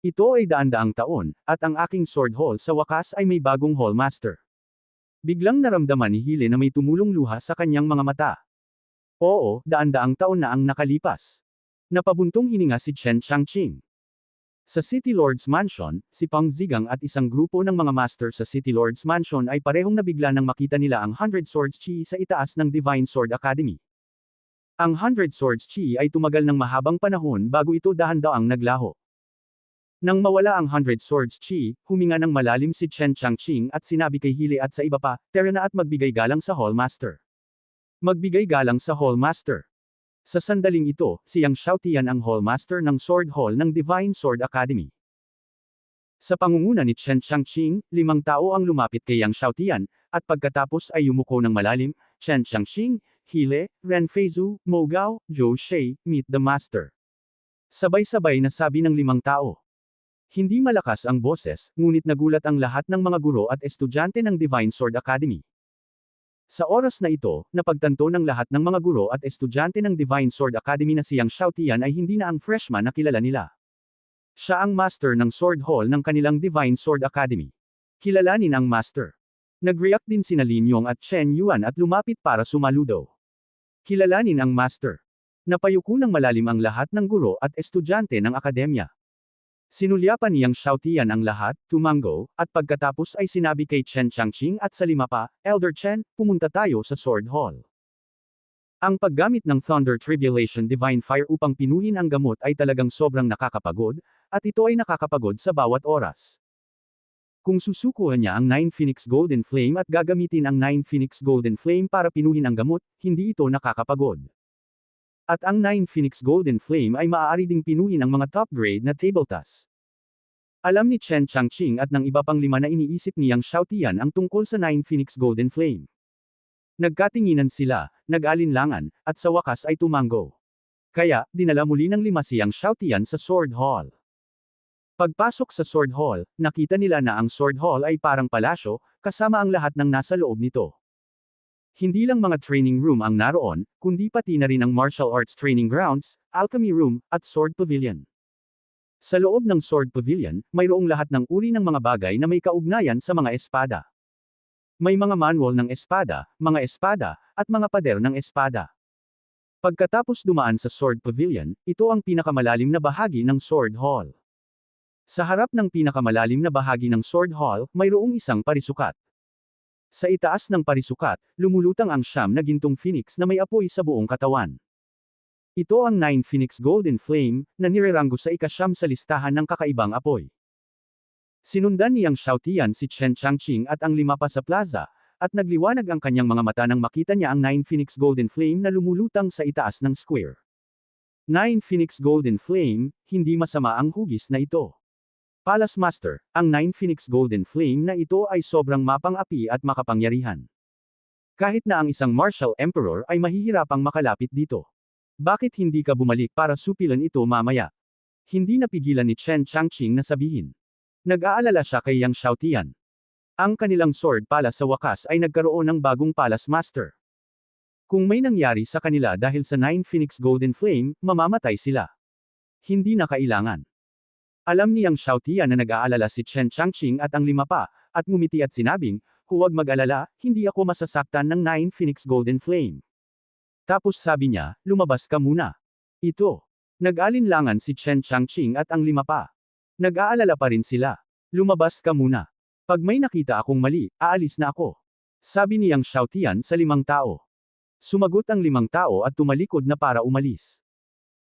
Ito ay daan-daang taon, at ang aking Sword Hall sa wakas ay may bagong Hall Master. Biglang naramdaman ni Hile na may tumulong luha sa kanyang mga mata. Oo, daan-daang taon na ang nakalipas. Napabuntong hininga si Chen Changqing. Sa City Lord's Mansion, si Pang Zigang at isang grupo ng mga master sa City Lord's Mansion ay parehong nabigla nang makita nila ang Hundred Swords Chi sa itaas ng Divine Sword Academy. Ang Hundred Swords Chi ay tumagal ng mahabang panahon bago ito dahan-daang naglaho. Nang mawala ang Hundred Swords Chi, huminga ng malalim si Chen Changqing at sinabi kay Hile at sa iba pa, "Tara na at magbigay galang sa Hall Master." Magbigay galang sa Hall Master. Sa sandaling ito, si Yang Xiaotian ang Hall Master ng Sword Hall ng Divine Sword Academy. Sa pangunguna ni Chen Changqing, 5 tao ang lumapit kay Yang Xiaotian, at pagkatapos ay yumuko ng malalim, "Chen Changqing, Hile, Ren Feizu, Mo Gao, Zhou Shay, meet the Master." Sabay-sabay na sabi ng 5 tao. Hindi malakas ang boses, ngunit nagulat ang lahat ng mga guro at estudyante ng Divine Sword Academy. Sa oras na ito, napagtanto ng lahat ng mga guro at estudyante ng Divine Sword Academy na si Yang Xiaotian ay hindi na ang freshman na kilala nila. Siya ang master ng Sword Hall ng kanilang Divine Sword Academy. Kilalanin ang master. Nag-react din sina Lin Yong at Chen Yuan at lumapit para sumaludo. Kilalanin ang master. Napayuko ng malalim ang lahat ng guro at estudyante ng akademya. Sinulyapan niyang Xiaotian ang lahat, tumango, at pagkatapos ay sinabi kay Chen Changqing at sa 5 pa, "Elder Chen, pumunta tayo sa Sword Hall." Ang paggamit ng Thunder Tribulation Divine Fire upang pinuhin ang gamot ay talagang sobrang nakakapagod, at ito ay nakakapagod sa bawat oras. Kung susukuhan niya ang 9 Phoenix Golden Flame at gagamitin ang 9 Phoenix Golden Flame para pinuhin ang gamot, hindi ito nakakapagod. At ang 9 Phoenix Golden Flame ay maaari ding pinuhin ang mga top-grade na table task. Alam ni Chen Changqing at ng iba pang 5 na iniisip ni Yang Xiaotian ang tungkol sa 9 Phoenix Golden Flame. Nagkatinginan sila, nag-alinlangan, at sa wakas ay tumango. Kaya, dinala muli ng 5 si Yang Xiaotian sa Sword Hall. Pagpasok sa Sword Hall, nakita nila na ang Sword Hall ay parang palasyo, kasama ang lahat ng nasa loob nito. Hindi lang mga training room ang naroon, kundi pati na rin ang martial arts training grounds, alchemy room, at sword pavilion. Sa loob ng sword pavilion, mayroong lahat ng uri ng mga bagay na may kaugnayan sa mga espada. May mga manual ng espada, at mga pader ng espada. Pagkatapos dumaan sa sword pavilion, ito ang pinakamalalim na bahagi ng sword hall. Sa harap ng pinakamalalim na bahagi ng sword hall, mayroong isang parisukat. Sa itaas ng parisukat, lumulutang ang 9 na gintong phoenix na may apoy sa buong katawan. Ito ang 9 Phoenix Golden Flame, na nireranggo sa ika-9 sa listahan ng kakaibang apoy. Sinundan ni Yang Xiaotian si Chen Changqing at ang 5 pa sa plaza, at nagliwanag ang kanyang mga mata nang makita niya ang 9 Phoenix Golden Flame na lumulutang sa itaas ng square. 9 Phoenix Golden Flame, hindi masama ang hugis na ito. Palace Master, ang 9 Phoenix Golden Flame na ito ay sobrang mapang-api at makapangyarihan. Kahit na ang isang Martial Emperor ay mahihirapang makalapit dito. Bakit hindi ka bumalik para supilan ito mamaya? Hindi napigilan ni Chen Changqing na sabihin. Nag-aalala siya kay Yang Xiaotian. Ang kanilang Sword Palace sa wakas ay nagkaroon ng bagong Palace Master. Kung may nangyari sa kanila dahil sa 9 Phoenix Golden Flame, mamamatay sila. Hindi na kailangan. Alam ni Yang Xiaotian na nag-aalala si Chen Changqing at ang 5 pa, at ngumiti at sinabing, "Huwag mag-alala, hindi ako masasaktan ng 9 Phoenix Golden Flame." Tapos sabi niya, "Lumabas ka muna." Ito. Nag-alinlangan si Chen Changqing at ang 5 pa. Nag-aalala pa rin sila. "Lumabas ka muna. Pag may nakita akong mali, aalis na ako." Sabi ni Yang Xiaotian sa 5 tao. Sumagot ang 5 tao at tumalikod na para umalis.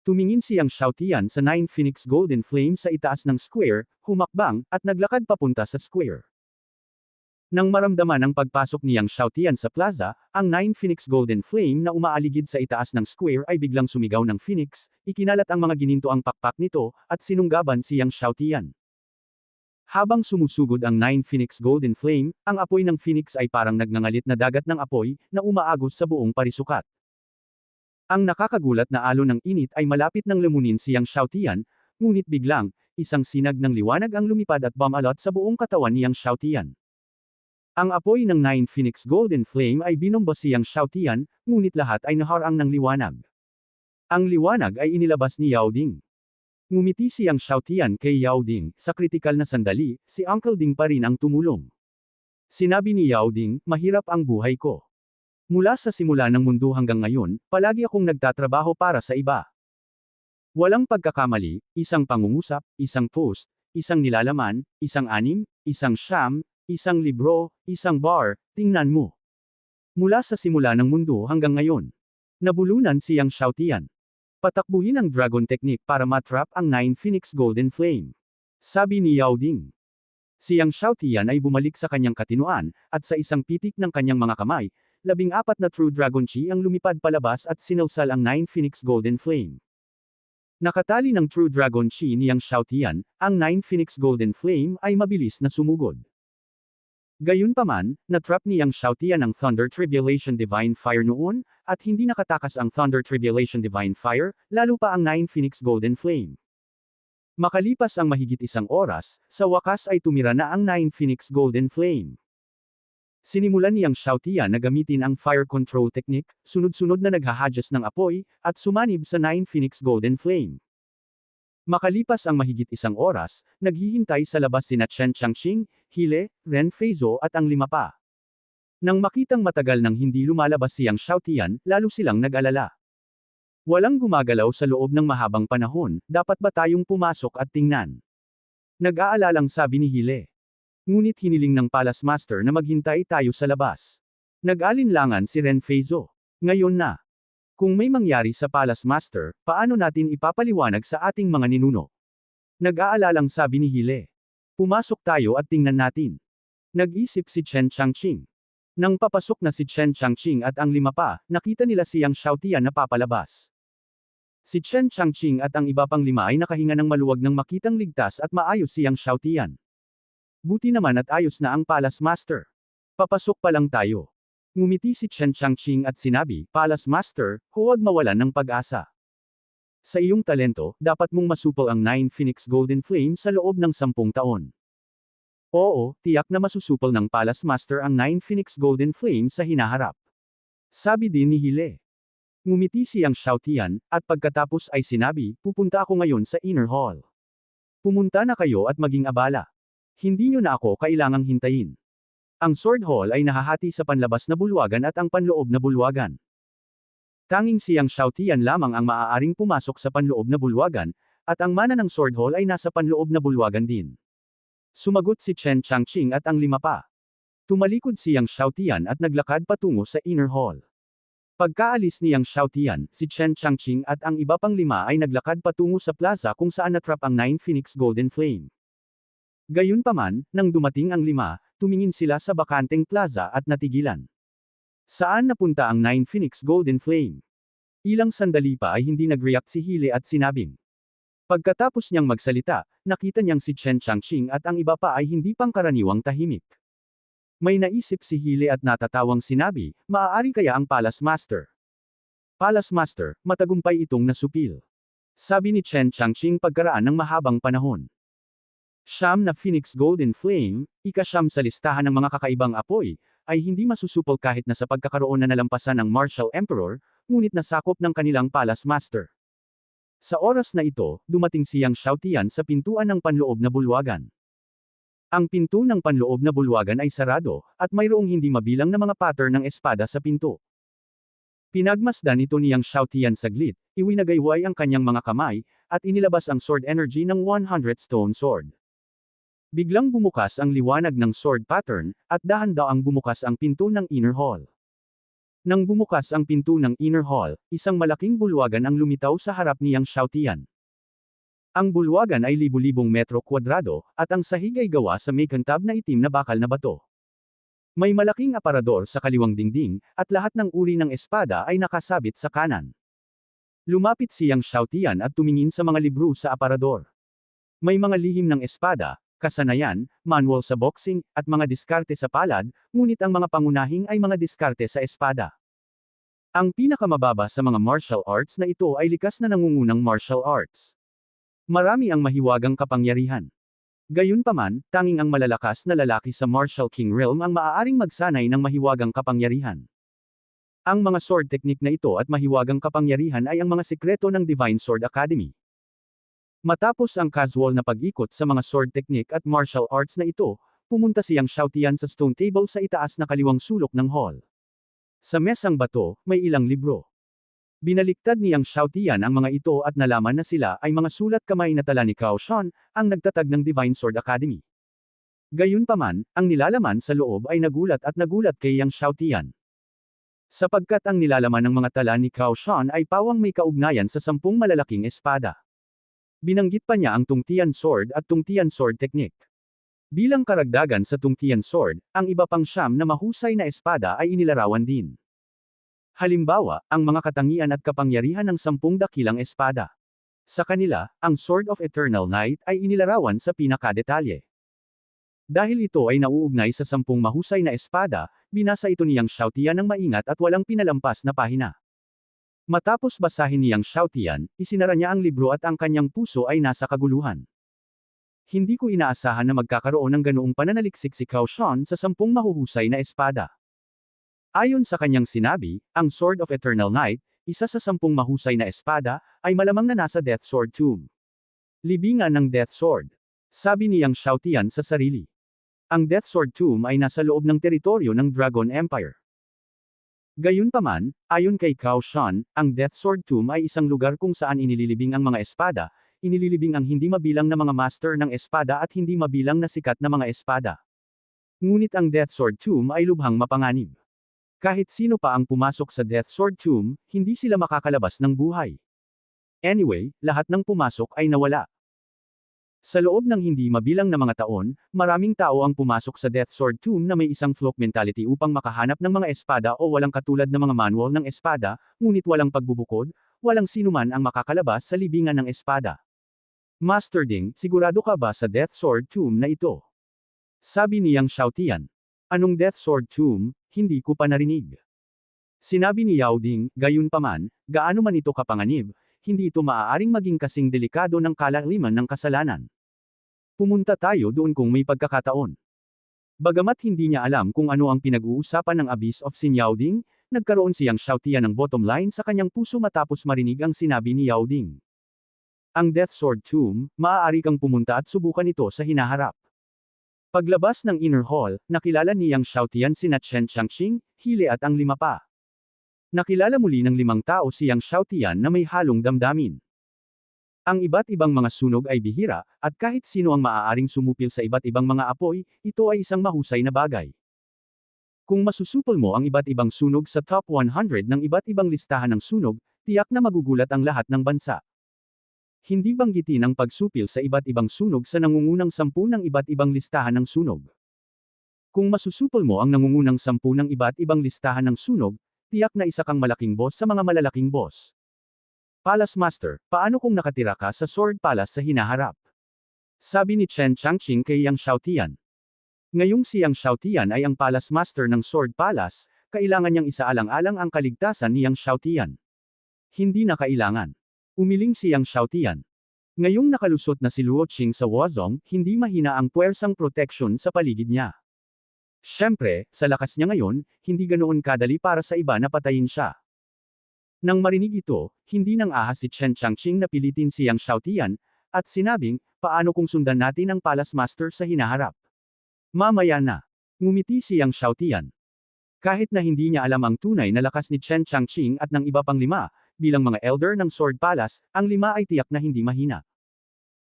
Tumingin si Yang Xiaotian sa 9 Phoenix Golden Flame sa itaas ng square, humakbang, at naglakad papunta sa square. Nang maramdaman ang pagpasok ni Yang Xiaotian sa plaza, ang 9 Phoenix Golden Flame na umaaligid sa itaas ng square ay biglang sumigaw ng phoenix, ikinalat ang mga ginintoang pakpak nito, at sinunggaban si Yang Xiaotian. Habang sumusugod ang 9 Phoenix Golden Flame, ang apoy ng phoenix ay parang nagngangalit na dagat ng apoy, na umaagos sa buong parisukat. Ang nakakagulat na alon ng init ay malapit ng lamunin si Yang Xiaotian, ngunit biglang, isang sinag ng liwanag ang lumipad at bumalot sa buong katawan ni Yang Xiaotian. Ang apoy ng 9 Phoenix Golden Flame ay binomba si Yang Xiaotian, ngunit lahat ay naharang ng liwanag. Ang liwanag ay inilabas ni Yao Ding. Ngumiti si Yang Xiaotian kay Yao Ding, sa kritikal na sandali, si Uncle Ding pa rin ang tumulong. Sinabi ni Yao Ding, "Mahirap ang buhay ko. Mula sa simula ng mundo hanggang ngayon, palagi akong nagtatrabaho para sa iba. Walang pagkakamali, isang pangungusap, isang post, isang nilalaman, isang anim, isang siyam, isang libro, isang bar, tingnan mo. Mula sa simula ng mundo hanggang ngayon. Nabulunan siyang Xiaotian. Patakbuhin ang Dragon Technique para matrap ang 9 Phoenix Golden Flame. Sabi ni Yao Ding. Siyang Xiaotian ay bumalik sa kanyang katinoan, at sa isang pitik ng kanyang mga kamay, 14 na True Dragon Chi ang lumipad palabas at sinalsal ang 9 Phoenix Golden Flame. Nakatali ng True Dragon Chi niyang Xiaotian, ang 9 Phoenix Golden Flame ay mabilis na sumugod. Gayunpaman, natrap niyang Xiaotian ang Thunder Tribulation Divine Fire noon, at hindi nakatakas ang Thunder Tribulation Divine Fire, lalo pa ang 9 Phoenix Golden Flame. Makalipas ang mahigit isang oras, sa wakas ay tumira na ang 9 Phoenix Golden Flame. Sinimulan niyang Xiaotian na gamitin ang Fire Control Technique, sunod-sunod na naghahadjust ng apoy, at sumanib sa 9 Phoenix Golden Flame. Makalipas ang mahigit isang oras, naghihintay sa labas sina Chen Changqing, Hile, Ren Feizo at ang 5 pa. Nang makitang matagal nang hindi lumalabas siyang Xiaotian, lalo silang nag-alala. Walang gumagalaw sa loob ng mahabang panahon, dapat ba tayong pumasok at tingnan? Nag-aalalang sabi ni Hile. Ngunit hiniling ng Palace Master na maghintay tayo sa labas. Nag-alinlangan si Ren Feizo. Ngayon na. Kung may mangyari sa Palace Master, paano natin ipapaliwanag sa ating mga ninuno? Nag-aalalang sabi ni Hile. Pumasok tayo at tingnan natin. Nag-isip si Chen Changqing. Nang papasok na si Chen Changqing at ang 5 pa, nakita nila siyang Xiaotian na papalabas. Si Chen Changqing at ang iba pang 5 ay nakahinga ng maluwag nang makitang ligtas at maayos siyang Xiaotian. Buti naman at ayos na ang Palace Master. Papasok pa lang tayo. Ngumiti si Chen Changqing at sinabi, Palace Master, huwag mawalan ng pag-asa. Sa iyong talento, dapat mong masupol ang 9 Phoenix Golden Flame sa loob ng 10 taon. Oo, tiyak na masusupol ng Palace Master ang 9 Phoenix Golden Flame sa hinaharap. Sabi din ni Hile. Ngumiti siyang Xiaotian, at pagkatapos ay sinabi, pupunta ako ngayon sa Inner Hall. Pumunta na kayo at maging abala. Hindi nyo na ako kailangang hintayin. Ang Sword Hall ay nahahati sa panlabas na bulwagan at ang panloob na bulwagan. Tanging siyang Xiaotian lamang ang maaaring pumasok sa panloob na bulwagan, at ang mana ng Sword Hall ay nasa panloob na bulwagan din. Sumagot si Chen Changqing at ang 5 pa. Tumalikod siyang Xiaotian at naglakad patungo sa Inner Hall. Pagkaalis niyang Xiaotian, si Chen Changqing at ang iba pang 5 ay naglakad patungo sa plaza kung saan natrap ang 9 Phoenix Golden Flame. Gayunpaman, nang dumating ang 5, tumingin sila sa bakanteng plaza at natigilan. Saan napunta ang 9 Phoenix Golden Flame? Ilang sandali pa ay hindi nag-react si Hile at sinabing. Pagkatapos niyang magsalita, nakita niyang si Chen Changqing at ang iba pa ay hindi pangkaraniwang tahimik. May naisip si Hile at natatawang sinabi, maaari kaya ang Palace Master. Palace Master, matagumpay itong nasupil. Sabi ni Chen Changqing pagkaraan ng mahabang panahon. Siyam na Phoenix Golden Flame, ika-siyam sa listahan ng mga kakaibang apoy, ay hindi masusupol kahit na sa pagkakaroon na nalampasan ng Martial Emperor, ngunit nasakop ng kanilang Palace Master. Sa oras na ito, dumating siyang Xiaotian sa pintuan ng panloob na bulwagan. Ang pinto ng panloob na bulwagan ay sarado, at mayroong hindi mabilang na mga pattern ng espada sa pinto. Pinagmasdan ito niyang Xiaotian saglit, iwinagayway ang kanyang mga kamay, at inilabas ang sword energy ng 100 Stone Sword. Biglang bumukas ang liwanag ng sword pattern, at dahan-daang bumukas ang pinto ng Inner Hall. Nang bumukas ang pinto ng Inner Hall, isang malaking bulwagan ang lumitaw sa harap niyang Xiaotian. Ang bulwagan ay libu-libong metro kwadrado, at ang sahig ay gawa sa may kantab na itim na bakal na bato. May malaking aparador sa kaliwang dingding, at lahat ng uri ng espada ay nakasabit sa kanan. Lumapit siyang Xiaotian at tumingin sa mga libro sa aparador. May mga lihim ng espada, kasanayan, manual sa boxing, at mga diskarte sa palad, ngunit ang mga pangunahing ay mga diskarte sa espada. Ang pinakamababa sa mga martial arts na ito ay likas na nangungunang martial arts. Marami ang mahiwagang kapangyarihan. Gayunpaman, tanging ang malalakas na lalaki sa Martial King Realm ang maaaring magsanay ng mahiwagang kapangyarihan. Ang mga sword technique na ito at mahiwagang kapangyarihan ay ang mga sikreto ng Divine Sword Academy. Matapos ang casual na pag-ikot sa mga sword technique at martial arts na ito, pumunta siyang Xiaotian sa stone table sa itaas na kaliwang sulok ng hall. Sa mesang bato, may ilang libro. Binaliktad ni Yang Xiaotian ang mga ito at nalaman na sila ay mga sulat kamay na tala ni Cao Shan, ang nagtatag ng Divine Sword Academy. Gayunpaman, ang nilalaman sa loob ay nagulat kay Yang Xiaotian. Sapagkat ang nilalaman ng mga tala ni Cao Shan ay pawang may kaugnayan sa 10 malalaking espada. Binanggit pa niya ang Tungtian Sword at Tungtian Sword Technique. Bilang karagdagan sa Tungtian Sword, ang iba pang 9 na mahusay na espada ay inilarawan din. Halimbawa, ang mga katangian at kapangyarihan ng 10 dakilang espada. Sa kanila, ang Sword of Eternal Night ay inilarawan sa pinakadetalye. Dahil ito ay nauugnay sa 10 mahusay na espada, binasa ito ni Yang Xiaotian ng maingat at walang pinalampas na pahina. Matapos basahin ni Yang Xiaotian, isinara niya ang libro at ang kanyang puso ay nasa kaguluhan. Hindi ko inaasahan na magkakaroon ng ganoong pananaliksik si Cao Shan sa 10 mahuhusay na espada. Ayon sa kanyang sinabi, ang Sword of Eternal Night, isa sa 10 mahusay na espada, ay malamang na nasa Death Sword Tomb. Libingan ng Death Sword. Sabi ni Yang Xiaotian sa sarili. Ang Death Sword Tomb ay nasa loob ng teritoryo ng Dragon Empire. Gayunpaman, ayon kay Cao Shan, ang Death Sword Tomb ay isang lugar kung saan inililibing ang mga espada, inililibing ang hindi mabilang na mga master ng espada at hindi mabilang na sikat na mga espada. Ngunit ang Death Sword Tomb ay lubhang mapanganib. Kahit sino pa ang pumasok sa Death Sword Tomb, hindi sila makakalabas ng buhay. Anyway, lahat ng pumasok ay nawala. Sa loob ng hindi mabilang na mga taon, maraming tao ang pumasok sa Death Sword Tomb na may isang flock mentality upang makahanap ng mga espada o walang katulad na mga manual ng espada, ngunit walang pagbubukod, walang sinuman ang makakalabas sa libingan ng espada. Master Ding, sigurado ka ba sa Death Sword Tomb na ito? Sabi ni Yang Xiaotian. Anong Death Sword Tomb? Hindi ko pa narinig. Sinabi ni Yao Ding, gayunpaman, gaano man ito kapanganib, hindi ito maaaring maging kasing delikado ng kalaliman ng kasalanan. Pumunta tayo doon kung may pagkakataon. Bagamat hindi niya alam kung ano ang pinag-uusapan ng Abyss of Sin Yao Ding, nagkaroon siyang Xiaotian ng bottom line sa kanyang puso matapos marinig ang sinabi ni Yao Ding. Ang Death Sword Tomb, maaari kang pumunta at subukan ito sa hinaharap. Paglabas ng inner hall, nakilala ni Yang Xiaotian sina Chen Changqing, Hile at ang 5 pa. Nakilala muli ng 5 tao si Yang Xiaotian na may halong damdamin. Ang iba't ibang mga sunog ay bihira, at kahit sino ang maaaring sumupil sa iba't ibang mga apoy, ito ay isang mahusay na bagay. Kung masusupol mo ang iba't ibang sunog sa top 100 ng iba't ibang listahan ng sunog, tiyak na magugulat ang lahat ng bansa. Hindi banggitin ang pagsupil sa iba't ibang sunog sa nangungunang 10 ng iba't ibang listahan ng sunog. Kung masusupol mo ang nangungunang 10 ng iba't ibang listahan ng sunog, tiyak na isa kang malaking boss sa mga malalaking boss. Palace Master, paano kung nakatira ka sa Sword Palace sa hinaharap? Sabi ni Chen Changqing kay Yang Xiaotian. Ngayong si Yang Xiaotian ay ang Palace Master ng Sword Palace, kailangan niyang isaalang-alang ang kaligtasan ni Yang Xiaotian. Hindi na kailangan. Umiling si Yang Xiaotian. Ngayong nakalusot na si Luo Qing sa Wuzong, hindi mahina ang puwersang proteksyon sa paligid niya. Siyempre, sa lakas niya ngayon, hindi ganoon kadali para sa iba na patayin siya. Nang marinig ito, hindi nang ahas si Chen Changqing na pilitin si Yang Xiaotian, at sinabing, paano kung sundan natin ang Palace Master sa hinaharap? Mamaya na. Ngumiti si Yang Xiaotian. Kahit na hindi niya alam ang tunay na lakas ni Chen Changqing at ng iba pang 5, bilang mga elder ng Sword Palace, ang 5 ay tiyak na hindi mahina.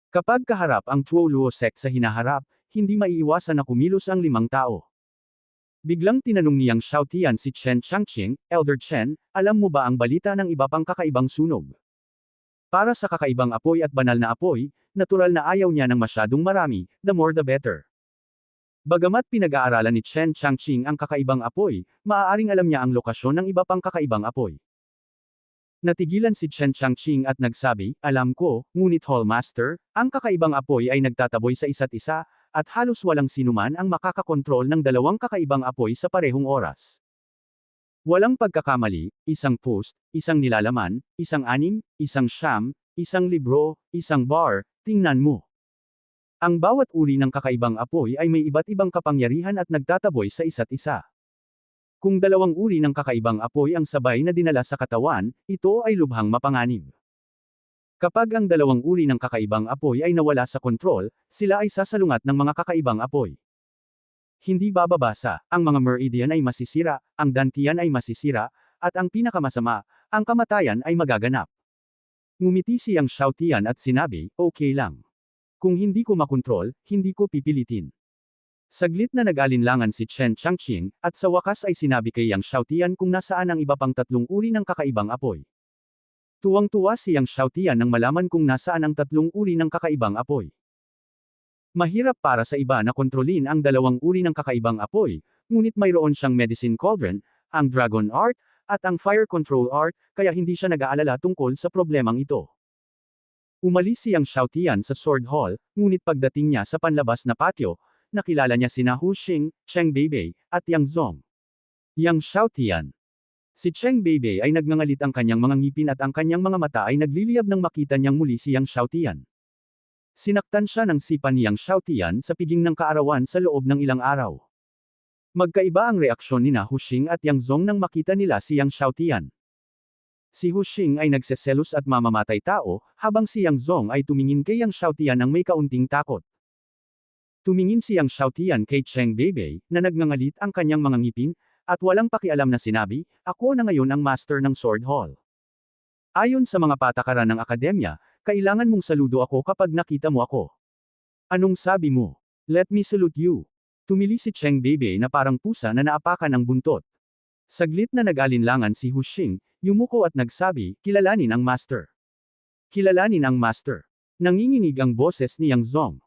Kapag kaharap ang Tuo Luo sect sa hinaharap, hindi maiiwasan na kumilos ang 5 tao. Biglang tinanong ni Yang Xiaotian si Chen Changqing, Elder Chen, alam mo ba ang balita ng iba pang kakaibang sunog? Para sa kakaibang apoy at banal na apoy, natural na ayaw niya ng masyadong marami, the more the better. Bagamat pinag-aaralan ni Chen Changqing ang kakaibang apoy, maaaring alam niya ang lokasyon ng iba pang kakaibang apoy. Natigilan si Chen Changqing at nagsabi, alam ko, ngunit Hall Master, ang kakaibang apoy ay nagtataboy sa isa't isa, at halos walang sinuman ang makakakontrol ng 2 kakaibang apoy sa parehong oras. Walang pagkakamali, isang post, isang nilalaman, isang anim, isang siyam, isang libro, isang bar, tingnan mo. Ang bawat uri ng kakaibang apoy ay may iba't ibang kapangyarihan at nagtataboy sa isa't isa. Kung 2 uri ng kakaibang apoy ang sabay na dinala sa katawan, ito ay lubhang mapanganib. Kapag ang 2 uri ng kakaibang apoy ay nawala sa kontrol, sila ay sasalungat ng mga kakaibang apoy. Hindi bababasa, ang mga meridian ay masisira, ang dantian ay masisira, at ang pinakamasama, ang kamatayan ay magaganap. Ngumiti si Yang Xiaotian at sinabi, okay lang. Kung hindi ko makontrol, hindi ko pipilitin. Saglit na nag-alinlangan si Chen Changqing, at sa wakas ay sinabi kay Yang Xiaotian kung nasaan ang iba pang tatlong uri ng kakaibang apoy. Tuwang-tuwa si Yang Xiaotian nang malaman kung nasaan ang tatlong uri ng kakaibang apoy. Mahirap para sa iba na kontrolin ang dalawang uri ng kakaibang apoy, ngunit mayroon siyang medicine cauldron, ang dragon art, at ang fire control art, kaya hindi siya nag-aalala tungkol sa problemang ito. Umalis si Yang Xiaotian sa Sword Hall, ngunit pagdating niya sa panlabas na patio, nakilala niya sina Hu Xing, Cheng Beibei, at Yang Zong. Yang Xiaotian. Si Cheng Beibei ay nagngangalit ang kanyang mga ngipin at ang kanyang mga mata ay nagliliyab nang makita niyang muli si Yang Xiaotian. Sinaktan siya ng sipa ni Yang Xiaotian sa piging ng kaarawan sa loob ng ilang araw. Magkaiba ang reaksyon ni Hu Xing at Yang Zong nang makita nila si Yang Xiaotian. Si Hu Xing ay nagseselos at mamamatay tao, habang si Yang Zong ay tumingin kay Yang Xiaotian ng may kaunting takot. Tumingin si Yang Xiaotian kay Cheng Beibei, na nagngangalit ang kanyang mga ngipin, at walang pakialam na sinabi, ako na ngayon ang master ng Sword Hall. Ayon sa mga patakaran ng akademya, kailangan mong saludo ako kapag nakita mo ako. Anong sabi mo? Let me salute you. Tumili si Cheng Beibei na parang pusa na naapakan ang buntot. Saglit na nag-alinlangan si Hu Xing, yumuko at nagsabi, kilalanin ang master. Kilalanin ang master. Nanginginig ang boses ni Yang Zong.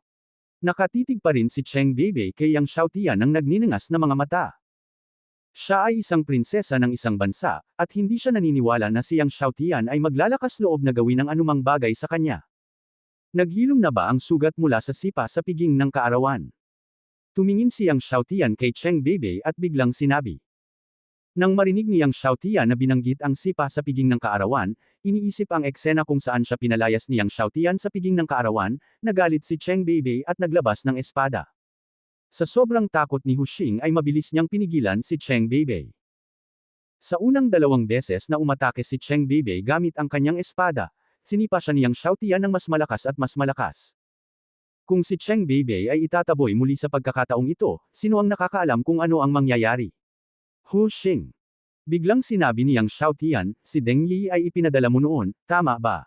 Nakatitig pa rin si Cheng Beibei kay Yang Xiaotian ng nagniningas na mga mata. Siya ay isang prinsesa ng isang bansa, at hindi siya naniniwala na si Yang Xiaotian ay maglalakas loob na gawin ang anumang bagay sa kanya. Naghilom na ba ang sugat mula sa sipa sa piging ng kaarawan? Tumingin si Yang Xiaotian kay Cheng Beibei at biglang sinabi. Nang marinig ni Yang Xiaotian na binanggit ang sipa sa piging ng kaarawan, iniisip ang eksena kung saan siya pinalayas ni Yang Xiaotian sa piging ng kaarawan, nagalit si Cheng Beibei at naglabas ng espada. Sa sobrang takot ni Hu Xing ay mabilis niyang pinigilan si Cheng Beibei. Sa unang 2 beses na umatake si Cheng Beibei gamit ang kanyang espada, sinipa siya ni Yang Xiaotian ng mas malakas at mas malakas. Kung si Cheng Beibei ay itataboy muli sa pagkakataong ito, sino ang nakakaalam kung ano ang mangyayari? Hu Xing. Biglang sinabi ni Yang Xiaotian, si Deng Yi ay ipinadala mo noon, tama ba?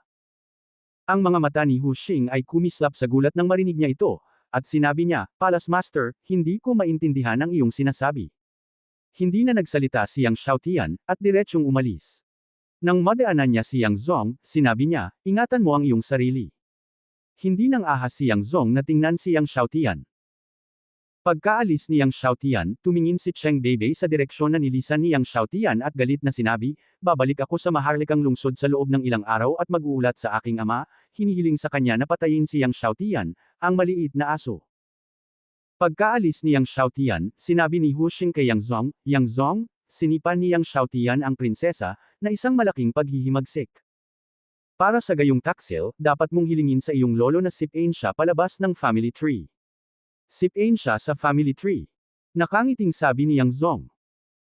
Ang mga mata ni Hu Xing ay kumislap sa gulat nang marinig niya ito, at sinabi niya, Palace Master, hindi ko maintindihan ang iyong sinasabi. Hindi na nagsalita si Yang Xiaotian, at diretsyong umalis. Nang madaanan niya si Yang Zong, sinabi niya, ingatan mo ang iyong sarili. Hindi nang ahas si Yang Zong na tingnan si Yang Xiaotian. Pagkaalis ni Yang Xiaotian, tumingin si Cheng Beibei sa direksyon na nilisan ni Yang Xiaotian at galit na sinabi, babalik ako sa maharlikang lungsod sa loob ng ilang araw at mag-uulat sa aking ama, hinihiling sa kanya na patayin si Yang Xiaotian, ang maliit na aso. Pagkaalis ni Yang Xiaotian, sinabi ni Hu Xing kay Yang Zong, sinipa ni Yang Xiaotian ang prinsesa, na isang malaking paghihimagsik. Para sa gayong taksil, dapat mong hilingin sa iyong lolo na sipain siya palabas ng family tree. Sipain siya sa family tree. Nakangiting sabi ni Yang Zong.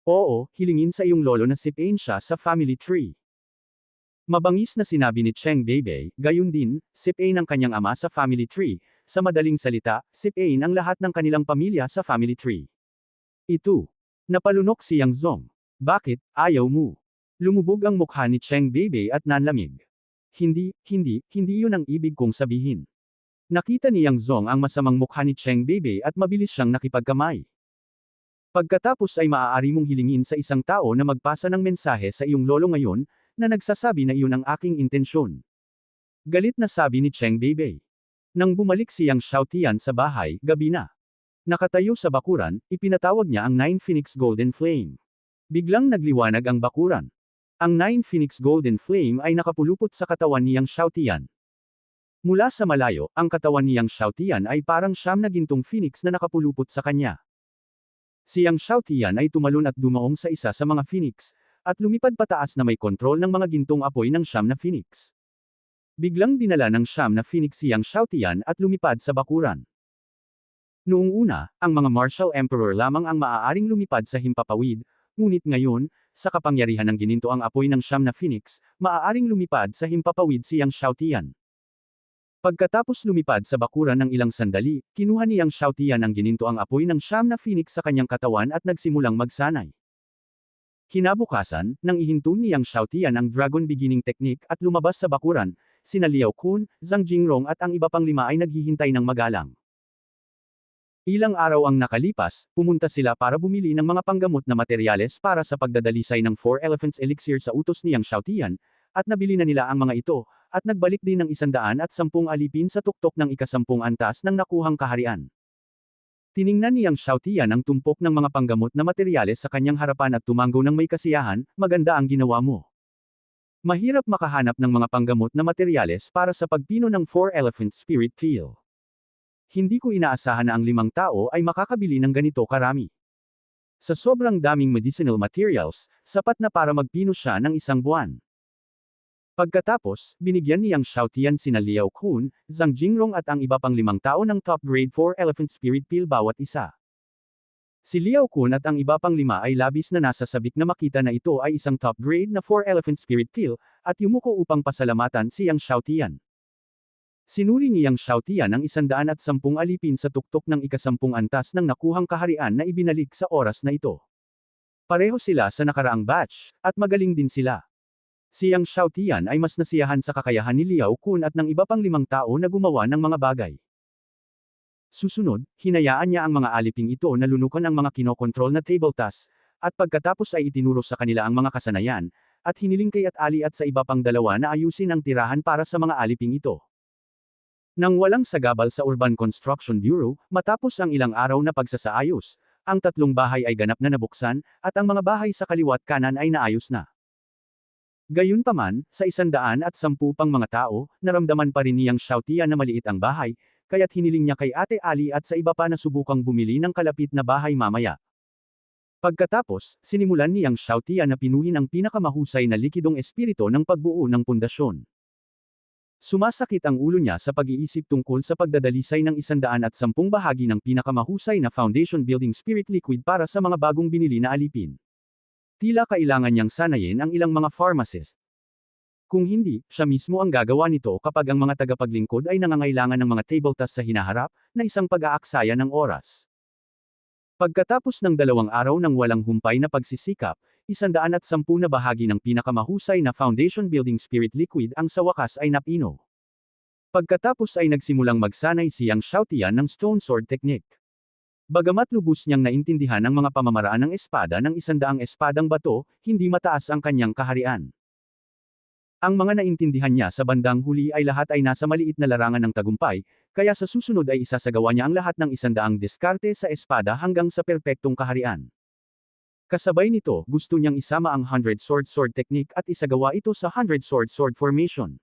Oo, hilingin sa iyong lolo na sipain siya sa family tree. Mabangis na sinabi ni Cheng Beibei, gayon din, sipain ang kanyang ama sa family tree, sa madaling salita, sipain ang lahat ng kanilang pamilya sa family tree. Ito. Napalunok si Yang Zong. Bakit, ayaw mo? Lumubog ang mukha ni Cheng Beibei at nanlamig. Hindi yun ang ibig kong sabihin. Nakita ni Yang Zong ang masamang mukha ni Cheng Beibei at mabilis siyang nakipagkamay. Pagkatapos ay maaari mong hilingin sa isang tao na magpasa ng mensahe sa iyong lolo ngayon, na nagsasabi na iyon ang aking intensyon. Galit na sabi ni Cheng Beibei. Nang bumalik si Yang Xiaotian sa bahay, gabi na. Nakatayo sa bakuran, ipinatawag niya ang 9 Phoenix Golden Flame. Biglang nagliwanag ang bakuran. Ang 9 Phoenix Golden Flame ay nakapulupot sa katawan ni Yang Xiaotian. Mula sa malayo, ang katawan ni Yang Xiaotian ay parang siyam na gintong phoenix na nakapulupot sa kanya. Si Yang Xiaotian ay tumalon at dumaong sa isa sa mga phoenix, at lumipad pataas na may kontrol ng mga gintong apoy ng siyam na phoenix. Biglang dinala ng siyam na phoenix si Yang Xiaotian at lumipad sa bakuran. Noong una, ang mga martial emperor lamang ang maaaring lumipad sa himpapawid, ngunit ngayon, sa kapangyarihan ng ginintoang apoy ng siyam na phoenix, maaaring lumipad sa himpapawid si Yang Xiaotian. Pagkatapos lumipad sa bakuran ng ilang sandali, kinuha ni Yang Xiaotian ang ginintoang apoy ng siyam na phoenix sa kanyang katawan at nagsimulang magsanay. Kinabukasan, nang ihinto ni Yang Xiaotian ang Dragon Beginning Technique at lumabas sa bakuran, sina Liao Kun, Zhang Jingrong at ang iba pang 5 ay naghihintay ng magalang. Ilang araw ang nakalipas, pumunta sila para bumili ng mga panggamot na materyales para sa pagdadalisay ng Four Elephants Elixir sa utos ni Yang Xiaotian, at nabili na nila ang mga ito, at nagbalik din ng 110 alipin sa tuktok ng ika-10 antas ng nakuhang kaharian. Tiningnan ni Yang Xiaotian ang tumpok ng mga panggamot na materyales sa kanyang harapan at tumanggo ng may kasiyahan, maganda ang ginawa mo. Mahirap makahanap ng mga panggamot na materyales para sa pagpino ng Four Elephant Spirit Peel. Hindi ko inaasahan na ang 5 tao ay makakabili ng ganito karami. Sa sobrang daming medicinal materials, sapat na para magpino siya ng 1 buwan. Pagkatapos, binigyan ni Yang Xiaotian sina Liao Kun, Zhang Jingrong at ang iba pang 5 tao ng top grade 4 Elephant Spirit Peel bawat isa. Si Liao Kun at ang iba pang 5 ay labis na nasasabik na makita na ito ay isang top grade na 4 Elephant Spirit Peel, at yumuko upang pasalamatan si Yang Xiaotian. Sinuri ni Yang Xiaotian ang 110 alipin sa tuktok ng ika-10 antas ng nakuhang kaharian na ibinalik sa oras na ito. Pareho sila sa nakaraang batch, at magaling din sila. Si Yang Xiaotian ay mas nasiyahan sa kakayahan ni Liao Kun at ng iba pang 5 tao na gumawa ng mga bagay. Susunod, hinayaan niya ang mga aliping ito na lunukan ang mga kinokontrol na table tasks, at pagkatapos ay itinuro sa kanila ang mga kasanayan, at hiniling kay Ali at sa iba pang 2 na ayusin ang tirahan para sa mga aliping ito. Nang walang sagabal sa Urban Construction Bureau, matapos ang ilang araw na pagsasaayos, ang 3 bahay ay ganap na nabuksan, at ang mga bahay sa kaliwat kanan ay naayos na. Gayunpaman, sa 110 pang mga tao, naramdaman pa rin ni Yang Xiaotian na maliit ang bahay, kaya't hiniling niya kay Ate Ali at sa iba pa na subukang bumili ng kalapit na bahay mamaya. Pagkatapos, sinimulan ni Yang Xiaotian na pinuhin ang pinakamahusay na likidong espiritu ng pagbuo ng pundasyon. Sumasakit ang ulo niya sa pag-iisip tungkol sa pagdadalisay ng 110 bahagi ng pinakamahusay na foundation building spirit liquid para sa mga bagong binili na alipin. Tila kailangan niyang sanayin ang ilang mga pharmacist. Kung hindi, siya mismo ang gagawa nito kapag ang mga tagapaglingkod ay nangangailangan ng mga table tasks sa hinaharap, na isang pag-aaksaya ng oras. Pagkatapos ng 2 araw ng walang humpay na pagsisikap, 110 na bahagi ng pinakamahusay na foundation building spirit liquid ang sa wakas ay napino. Pagkatapos ay nagsimulang magsanay si Yang Xiaotian ng Stone Sword Technique. Bagamat lubos niyang naintindihan ang mga pamamaraan ng espada ng 100 espadang bato, hindi mataas ang kanyang kaharian. Ang mga naintindihan niya sa bandang huli ay lahat ay nasa maliit na larangan ng tagumpay, kaya sa susunod ay isasagawa niya ang lahat ng 100 diskarte sa espada hanggang sa perpektong kaharian. Kasabay nito, gusto niyang isama ang 100 Sword Technique at isagawa ito sa 100 Sword Formation.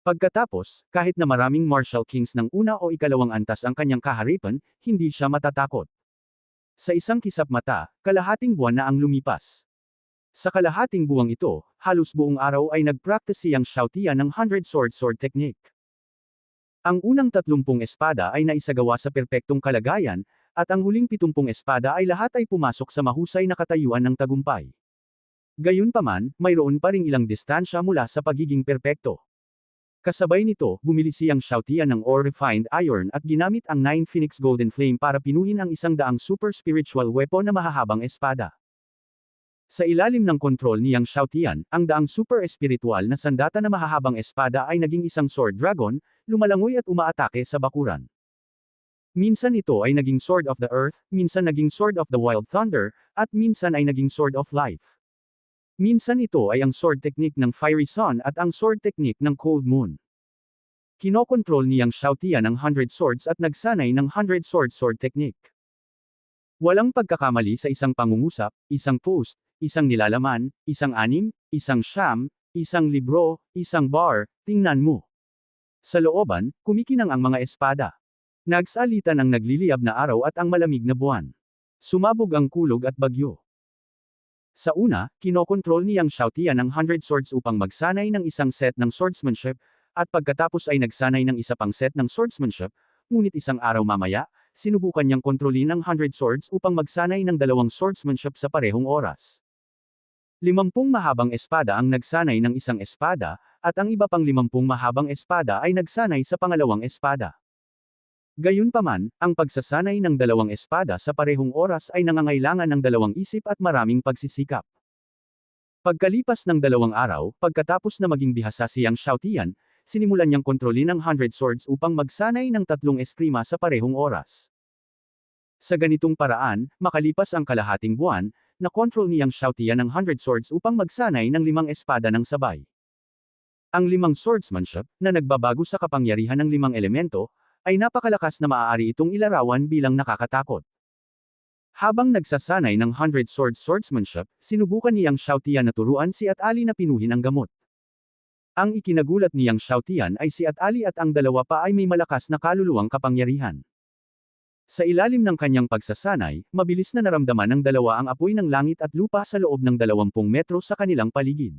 Pagkatapos, kahit na maraming martial kings ng una o ikalawang antas ang kanyang kaharipan, hindi siya matatakot. Sa isang kisap mata, kalahating buwan na ang lumipas. Sa kalahating buwang ito, halos buong araw ay nag-practice si Yang Xiaotian ng 100 Sword Technique. Ang unang 30 espada ay naisagawa sa perpektong kalagayan, at ang huling 70 espada ay lahat ay pumasok sa mahusay na katayuan ng tagumpay. Gayunpaman, mayroon pa ring ilang distansya mula sa pagiging perpekto. Kasabay nito, bumili si Yang Xiaotian ng ore refined iron at ginamit ang 9 Phoenix Golden Flame para pinuhin ang 100 super spiritual weapon na mahahabang espada. Sa ilalim ng kontrol ni Yang Xiaotian, ang daang super espiritual na sandata na mahahabang espada ay naging isang sword dragon, lumalangoy at umaatake sa bakuran. Minsan ito ay naging Sword of the Earth, minsan naging Sword of the Wild Thunder, at minsan ay naging Sword of Life. Minsan ito ay ang sword technique ng Fiery Sun at ang sword technique ng Cold Moon. Kinokontrol ni Yang Xiaotian ang 100 swords at nagsanay ng 100 sword technique. Walang pagkakamali sa isang pangungusap, isang post, isang nilalaman, isang anim, isang siyam, isang libro, isang bar, tingnan mo. Sa looban, kumikinang ang mga espada. Nagsalitan ang nagliliyab na araw at ang malamig na buwan. Sumabog ang kulog at bagyo. Sa una, kinokontrol ni Yang Xiaotian ang 100 swords upang magsanay ng isang set ng swordsmanship, at pagkatapos ay nagsanay ng isa pang set ng swordsmanship, ngunit isang araw mamaya, sinubukan niyang kontrolin ang 100 swords upang magsanay ng 2 swordsmanship sa parehong oras. 50 mahabang espada ang nagsanay ng isang espada, at ang iba pang 50 mahabang espada ay nagsanay sa pangalawang espada. Gayunpaman, ang pagsasanay ng 2 espada sa parehong oras ay nangangailangan ng 2 isip at maraming pagsisikap. Pagkalipas ng 2 araw, pagkatapos na maging bihasa si Yang Xiaotian, sinimulan niyang kontrolin ang 100 Swords upang magsanay ng 3 eskrima sa parehong oras. Sa ganitong paraan, makalipas ang kalahating buwan, na-control ni Yang Xiaotian ang 100 Swords upang magsanay ng 5 espada ng sabay. Ang 5 swordsmanship, na nagbabago sa kapangyarihan ng 5 elemento, ay napakalakas na maaari itong ilarawan bilang nakakatakot. Habang nagsasanay ng 100 swordsmanship, sinubukan ni Yang Xiaotian na turuan si At Ali na pinuhin ang gamot. Ang ikinagulat ni Yang Xiaotian ay si At Ali at ang dalawa pa ay may malakas na kaluluwang kapangyarihan. Sa ilalim ng kanyang pagsasanay, mabilis na naramdaman ng dalawa ang apoy ng langit at lupa sa loob ng 20 metro sa kanilang paligid.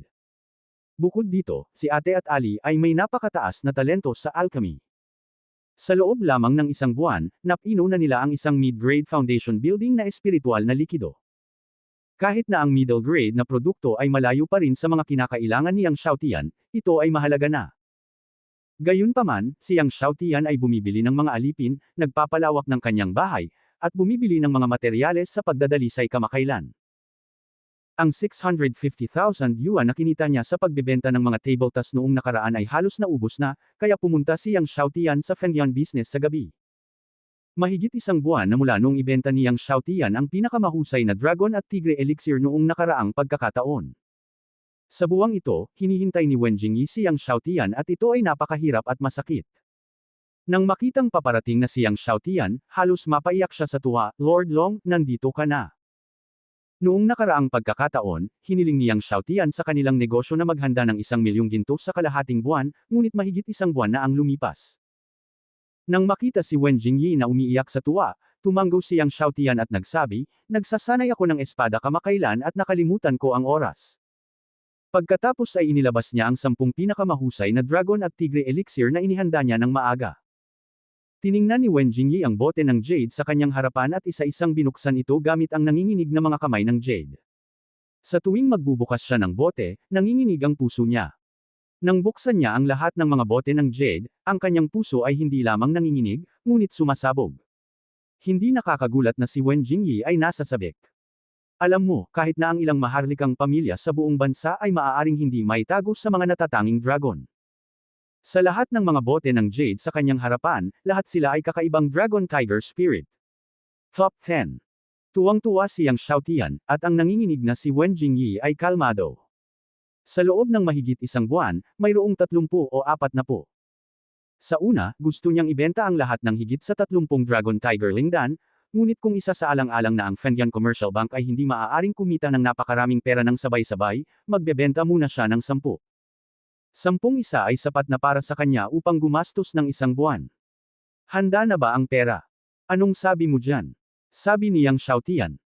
Bukod dito, si Ate At Ali ay may napakataas na talento sa alchemy. Sa loob lamang ng 1 buwan, napino na nila ang isang mid-grade foundation building na espiritual na likido. Kahit na ang middle grade na produkto ay malayo pa rin sa mga kinakailangan ni Yang Xiaotian, ito ay mahalaga na. Gayunpaman, si Yang Xiaotian ay bumibili ng mga alipin, nagpapalawak ng kanyang bahay, at bumibili ng mga materyales sa pagdadalisay kamakailan. Ang 650,000 yuan na kinita niya sa pagbebenta ng mga table tas noong nakaraan ay halos naubos na, kaya pumunta si Yang Xiaotian sa Fengyan business sa gabi. Mahigit 1 buwan na mula noong ibenta ni Yang Xiaotian ang pinakamahusay na Dragon at Tigre Elixir noong nakaraang pagkakataon. Sa buwang ito, hinihintay ni Wen Jingyi si Yang Xiaotian at ito ay napakahirap at masakit. Nang makitang paparating na si Yang Xiaotian, halos mapaiyak siya sa tuwa, "Lord Long, nandito ka na." Noong nakaraang pagkakataon, hiniling ni Yang Xiaotian sa kanilang negosyo na maghanda ng 1 milyong ginto sa kalahating buwan, ngunit mahigit 1 buwan na ang lumipas. Nang makita si Wen Jingyi na umiiyak sa tuwa, tumanggo si Yang Xiaotian at nagsabi, "Nagsasanay ako ng espada kamakailan at nakalimutan ko ang oras." Pagkatapos ay inilabas niya ang 10 pinakamahusay na Dragon at Tigre Elixir na inihanda niya ng maaga. Tiningnan ni Wen Jingyi ang bote ng jade sa kanyang harapan at isa-isang binuksan ito gamit ang nanginginig na mga kamay ng jade. Sa tuwing magbubukas siya ng bote, nanginginig ang puso niya. Nang buksan niya ang lahat ng mga bote ng jade, ang kanyang puso ay hindi lamang nanginginig, ngunit sumasabog. Hindi nakakagulat na si Wen Jingyi ay nasa sabik. Alam mo, kahit na ang ilang maharlikang pamilya sa buong bansa ay maaaring hindi maitago sa mga natatanging dragon. Sa lahat ng mga bote ng jade sa kanyang harapan, lahat sila ay kakaibang Dragon Tiger Spirit. Top 10. Tuwang-tuwa si Yang Xiaotian, at ang nanginginig na si Wen Jingyi ay kalmado. Sa loob ng mahigit 1 buwan, mayroong 30 o 40. Sa una, gusto niyang ibenta ang lahat ng higit sa 30 Dragon Tiger Lingdan, ngunit kung isa sa alang-alang na ang Fengyan Commercial Bank ay hindi maaaring kumita ng napakaraming pera ng sabay-sabay, magbebenta muna siya ng 10. 10 isa ay sapat na para sa kanya upang gumastos ng 1 buwan. Handa na ba ang pera? Anong sabi mo dyan? Sabi ni Yang Xiaotian.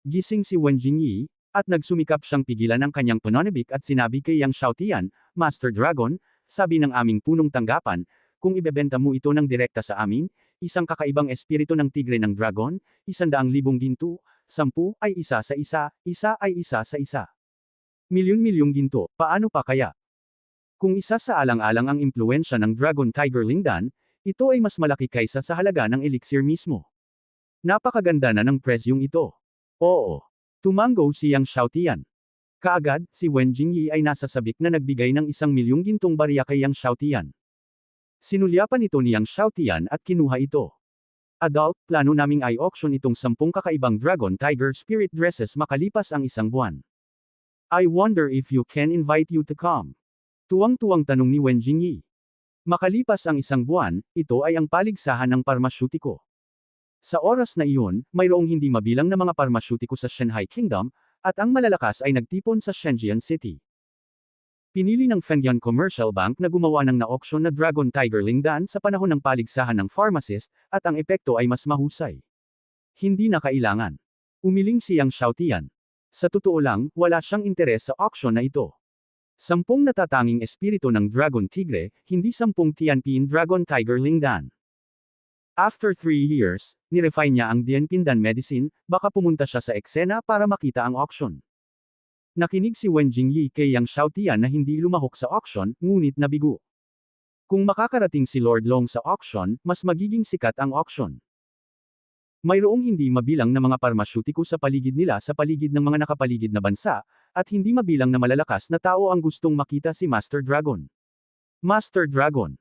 Gising si Wen Jingyi, at nagsumikap siyang pigilan ang kanyang pananabik at sinabi kay Yang Xiaotian, "Master Dragon, sabi ng aming punong tanggapan, kung ibebenta mo ito ng direkta sa amin, isang kakaibang espiritu ng tigre ng dragon, 100,000 ginto, 10 ay isa sa isa, isa ay isa sa isa. Milyon-milyong ginto, paano pa kaya? Kung isa sa alang-alang ang impluensya ng Dragon Tiger Lingdan, ito ay mas malaki kaysa sa halaga ng elixir mismo. Napakaganda na ng presyong ito." Oo. Tumango si Yang Xiaotian. Kaagad, si Wen Jingyi ay nasa sabik na nagbigay ng 1 milyong gintong barya kay Yang Xiaotian. Sinulyapan ito ni Yang Xiaotian at kinuha ito. "Adult, plano naming i-auction itong 10 kakaibang Dragon Tiger Spirit dresses makalipas ang 1 buwan. I wonder if you can invite you to come." Tuwang-tuwang tanong ni Wen Jingyi. Makalipas ang 1 buwan, ito ay ang paligsahan ng parmasyutiko. Sa oras na iyon, mayroong hindi mabilang na mga parmasyutiko sa Shanghai Kingdom, at ang malalakas ay nagtipon sa Shenzhen City. Pinili ng Fengyan Commercial Bank na gumawa ng na-auction na Dragon Tiger Lingdan sa panahon ng paligsahan ng pharmacist, at ang epekto ay mas mahusay. Hindi na kailangan. Umiling si Yang Xiaotian. Sa totoo lang, wala siyang interes sa auction na ito. 10 natatanging espiritu ng Dragon Tigre, hindi 10 Tianpin Dragon Tiger Lingdan. After 3 years, nirefine niya ang Dianpindan medicine, baka pumunta siya sa eksena para makita ang auction. Nakinig si Wen Jingyi kay Yang Xiaotian na hindi lumahok sa auction, ngunit nabigo. Kung makakarating si Lord Long sa auction, mas magiging sikat ang auction. Mayroong hindi mabilang na mga parmasyutiko sa paligid nila sa paligid ng mga nakapaligid na bansa, at hindi mabilang na malalakas na tao ang gustong makita si Master Dragon. Master Dragon.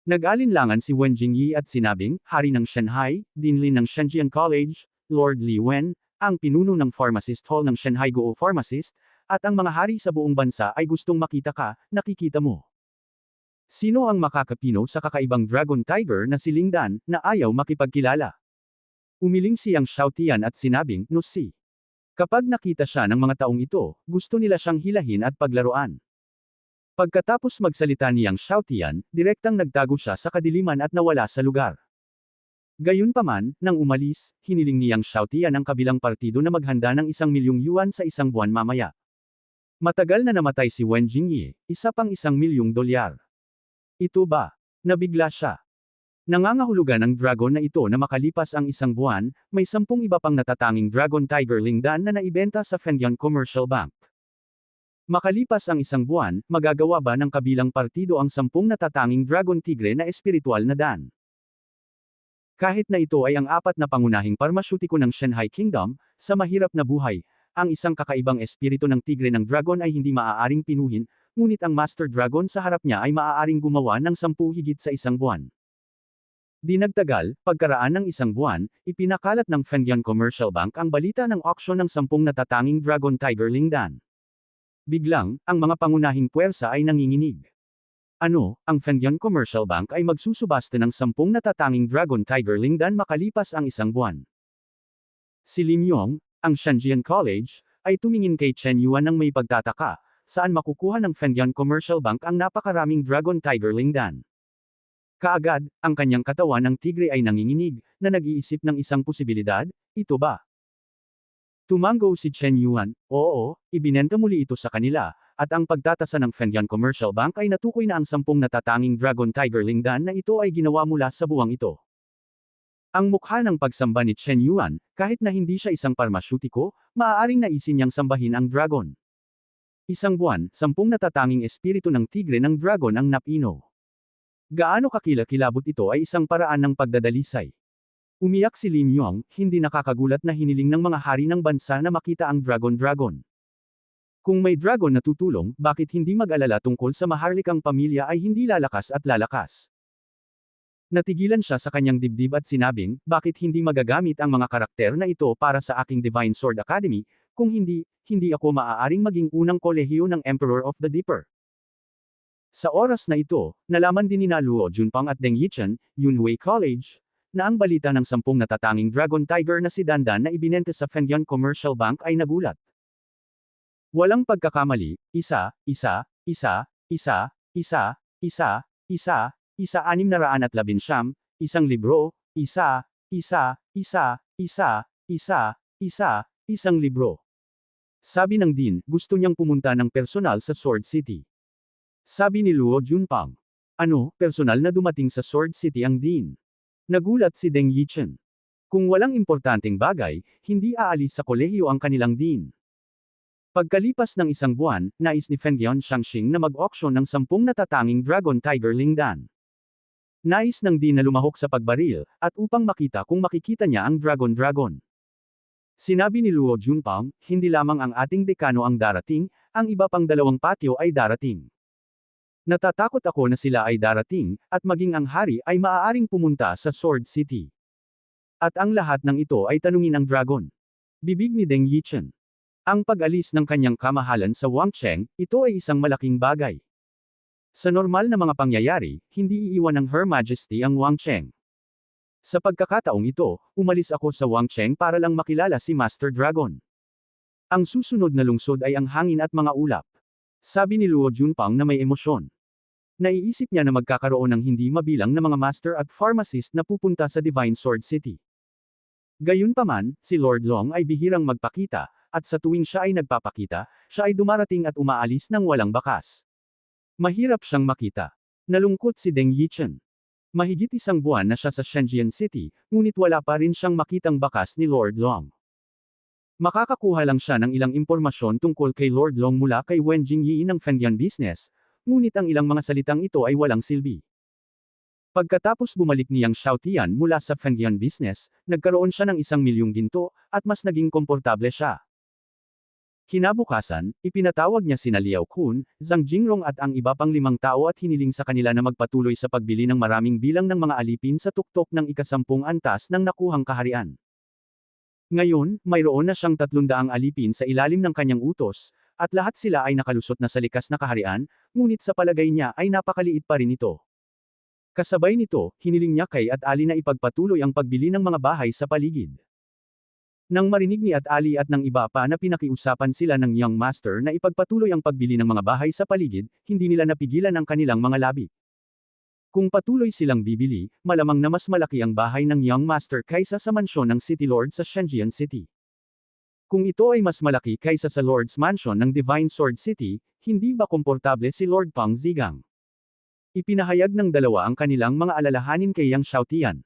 Nag-alinlangan si Wen Jingyi at sinabing, Hari ng Shanghai, Deanlin ng Shenzhen College, Lord Li Wen, ang pinuno ng Pharmacist Hall ng Shanghai Guo Pharmacist, at ang mga hari sa buong bansa ay gustong makita ka, nakikita mo. Sino ang makakapino sa kakaibang Dragon Tiger na si Lingdan, na ayaw makipagkilala? Umiling siyang Xiaotian at sinabing, no si. Kapag nakita siya ng mga taong ito, gusto nila siyang hilahin at paglaruan. Pagkatapos magsalita niyang Xiaotian, direktang nagtago siya sa kadiliman at nawala sa lugar. Gayunpaman, nang umalis, hiniling niyang Xiaotian ang kabilang partido na maghanda ng 1,000,000 yuan sa isang buwan mamaya. Matagal na namatay si Wen Jingyi, isa pang 1,000,000 dolyar. Ito ba? Nabigla siya. Nangangahulugan ng dragon na ito na makalipas ang isang buwan, may 10 iba pang natatanging Dragon Tiger Lingdan na naibenta sa Fengyan Commercial Bank. Makalipas ang isang buwan, magagawa ba ng kabilang partido ang 10 natatanging Dragon Tigre na espiritual na dan? Kahit na ito ay ang 4 na pangunahing parmasyutiko ng Shanghai Kingdom, sa mahirap na buhay, ang isang kakaibang espiritu ng tigre ng dragon ay hindi maaaring pinuhin, ngunit ang Master Dragon sa harap niya ay maaaring gumawa ng 10 higit sa isang buwan. Di nagtagal, pagkaraan ng isang buwan, ipinakalat ng Fengyan Commercial Bank ang balita ng auction ng 10 natatanging Dragon Tiger Lingdan. Biglang, ang mga pangunahing puwersa ay nanginginig. Ano, ang Fengyan Commercial Bank ay magsusubasta ng 10 natatanging Dragon Tiger Lingdan makalipas ang isang buwan. Si Lin Yong, ang Shenzhen College, ay tumingin kay Chen Yuan ng may pagtataka, saan makukuha ng Fengyan Commercial Bank ang napakaraming Dragon Tiger Lingdan. Kaagad, ang kanyang katawan ng tigre ay nanginginig, na nag-iisip ng isang posibilidad, ito ba? Tumango si Chen Yuan, oo, ibinenta muli ito sa kanila, at ang pagtatasa ng Fengyan Commercial Bank ay natukoy na ang 10 natatanging Dragon Tiger Lingdan na ito ay ginawa mula sa buwang ito. Ang mukha ng pagsamba ni Chen Yuan, kahit na hindi siya isang parmasyutiko, maaaring naisin niyang sambahin ang dragon. Isang buwan, 10 natatanging espiritu ng tigre ng dragon ang napino. Gaano kakilakilabot ito ay isang paraan ng pagdadalisay. Umiyak si Lin Yong, hindi nakakagulat na hiniling ng mga hari ng bansa na makita ang Dragon. Kung may dragon na tutulong, bakit hindi mag-alala tungkol sa maharlikang pamilya ay hindi lalakas at lalakas? Natigilan siya sa kanyang dibdib at sinabing, bakit hindi magagamit ang mga karakter na ito para sa aking Divine Sword Academy, kung hindi, hindi ako maaaring maging unang kolehiyo ng Emperor of the Deeper. Sa oras na ito, nalaman din ni Luo Junpang at Deng Yichen, Yunhui College, na ang balita ng 10 natatanging Dragon Tiger na si Dandan na ibinenta sa Fengyan Commercial Bank ay nagulat. Walang pagkakamali, isa, 619, isang libro, isang libro. Sabi ng Dean, gusto niyang pumunta ng personal sa Sword City. Sabi ni Luo Junpang. Ano, personal na dumating sa Sword City ang Dean? Nagulat si Deng Yichen. Kung walang importanteng bagay, hindi aalis sa kolehiyo ang kanilang Dean. Pagkalipas ng isang buwan, nais ni Fengyan Shangxing na mag-auction ng 10 natatanging Dragon Tiger Lingdan. Nais ng Dean na lumahok sa pagbaril, at upang makita kung makikita niya ang Dragon. Sinabi ni Luo Junpang, hindi lamang ang ating dekano ang darating, ang iba pang 2 patio ay darating. Natatakot ako na sila ay darating, at maging ang hari ay maaaring pumunta sa Sword City. At ang lahat ng ito ay tanungin ang dragon. Bibig ni Deng Yichen. Ang pag-alis ng kanyang kamahalan sa Wangcheng, ito ay isang malaking bagay. Sa normal na mga pangyayari, hindi iiwan ng Her Majesty ang Wangcheng. Sa pagkakataong ito, umalis ako sa Wangcheng para lang makilala si Master Dragon. Ang susunod na lungsod ay ang hangin at mga ulap. Sabi ni Luo Junpang na may emosyon. Naiisip niya na magkakaroon ng hindi mabilang na mga master at pharmacist na pupunta sa Divine Sword City. Gayunpaman, si Lord Long ay bihirang magpakita, at sa tuwing siya ay nagpapakita, siya ay dumarating at umaalis ng walang bakas. Mahirap siyang makita. Nalungkot si Deng Yichen. Mahigit isang buwan na siya sa Shenzhen City, ngunit wala pa rin siyang makitang bakas ni Lord Long. Makakakuha lang siya ng ilang impormasyon tungkol kay Lord Long mula kay Wen Jingyi ng Fengyan Business, ngunit ang ilang mga salitang ito ay walang silbi. Pagkatapos bumalik ni Yang Xiaotian mula sa Fengyan business, nagkaroon siya ng 1,000,000 ginto, at mas naging komportable siya. Kinabukasan, ipinatawag niya sina Liao Kun, Zhang Jingrong at ang iba pang 5 tao at hiniling sa kanila na magpatuloy sa pagbili ng maraming bilang ng mga alipin sa tuktok ng ika-10 antas ng nakuhang kaharian. Ngayon, mayroon na siyang 300 alipin sa ilalim ng kanyang utos, at lahat sila ay nakalusot na sa likas na kaharian, ngunit sa palagay niya ay napakaliit pa rin ito. Kasabay nito, hiniling niya kay At-Ali na ipagpatuloy ang pagbili ng mga bahay sa paligid. Nang marinig ni At-Ali at ng iba pa na pinakiusapan sila ng Young Master na ipagpatuloy ang pagbili ng mga bahay sa paligid, hindi nila napigilan ang kanilang mga labi. Kung patuloy silang bibili, malamang na mas malaki ang bahay ng Young Master kaysa sa mansyon ng City Lord sa Shenzhen City. Kung ito ay mas malaki kaysa sa Lord's Mansion ng Divine Sword City, hindi ba komportable si Lord Pang Zigang? Ipinahayag ng dalawa ang kanilang mga alalahanin kay Yang Xiaotian.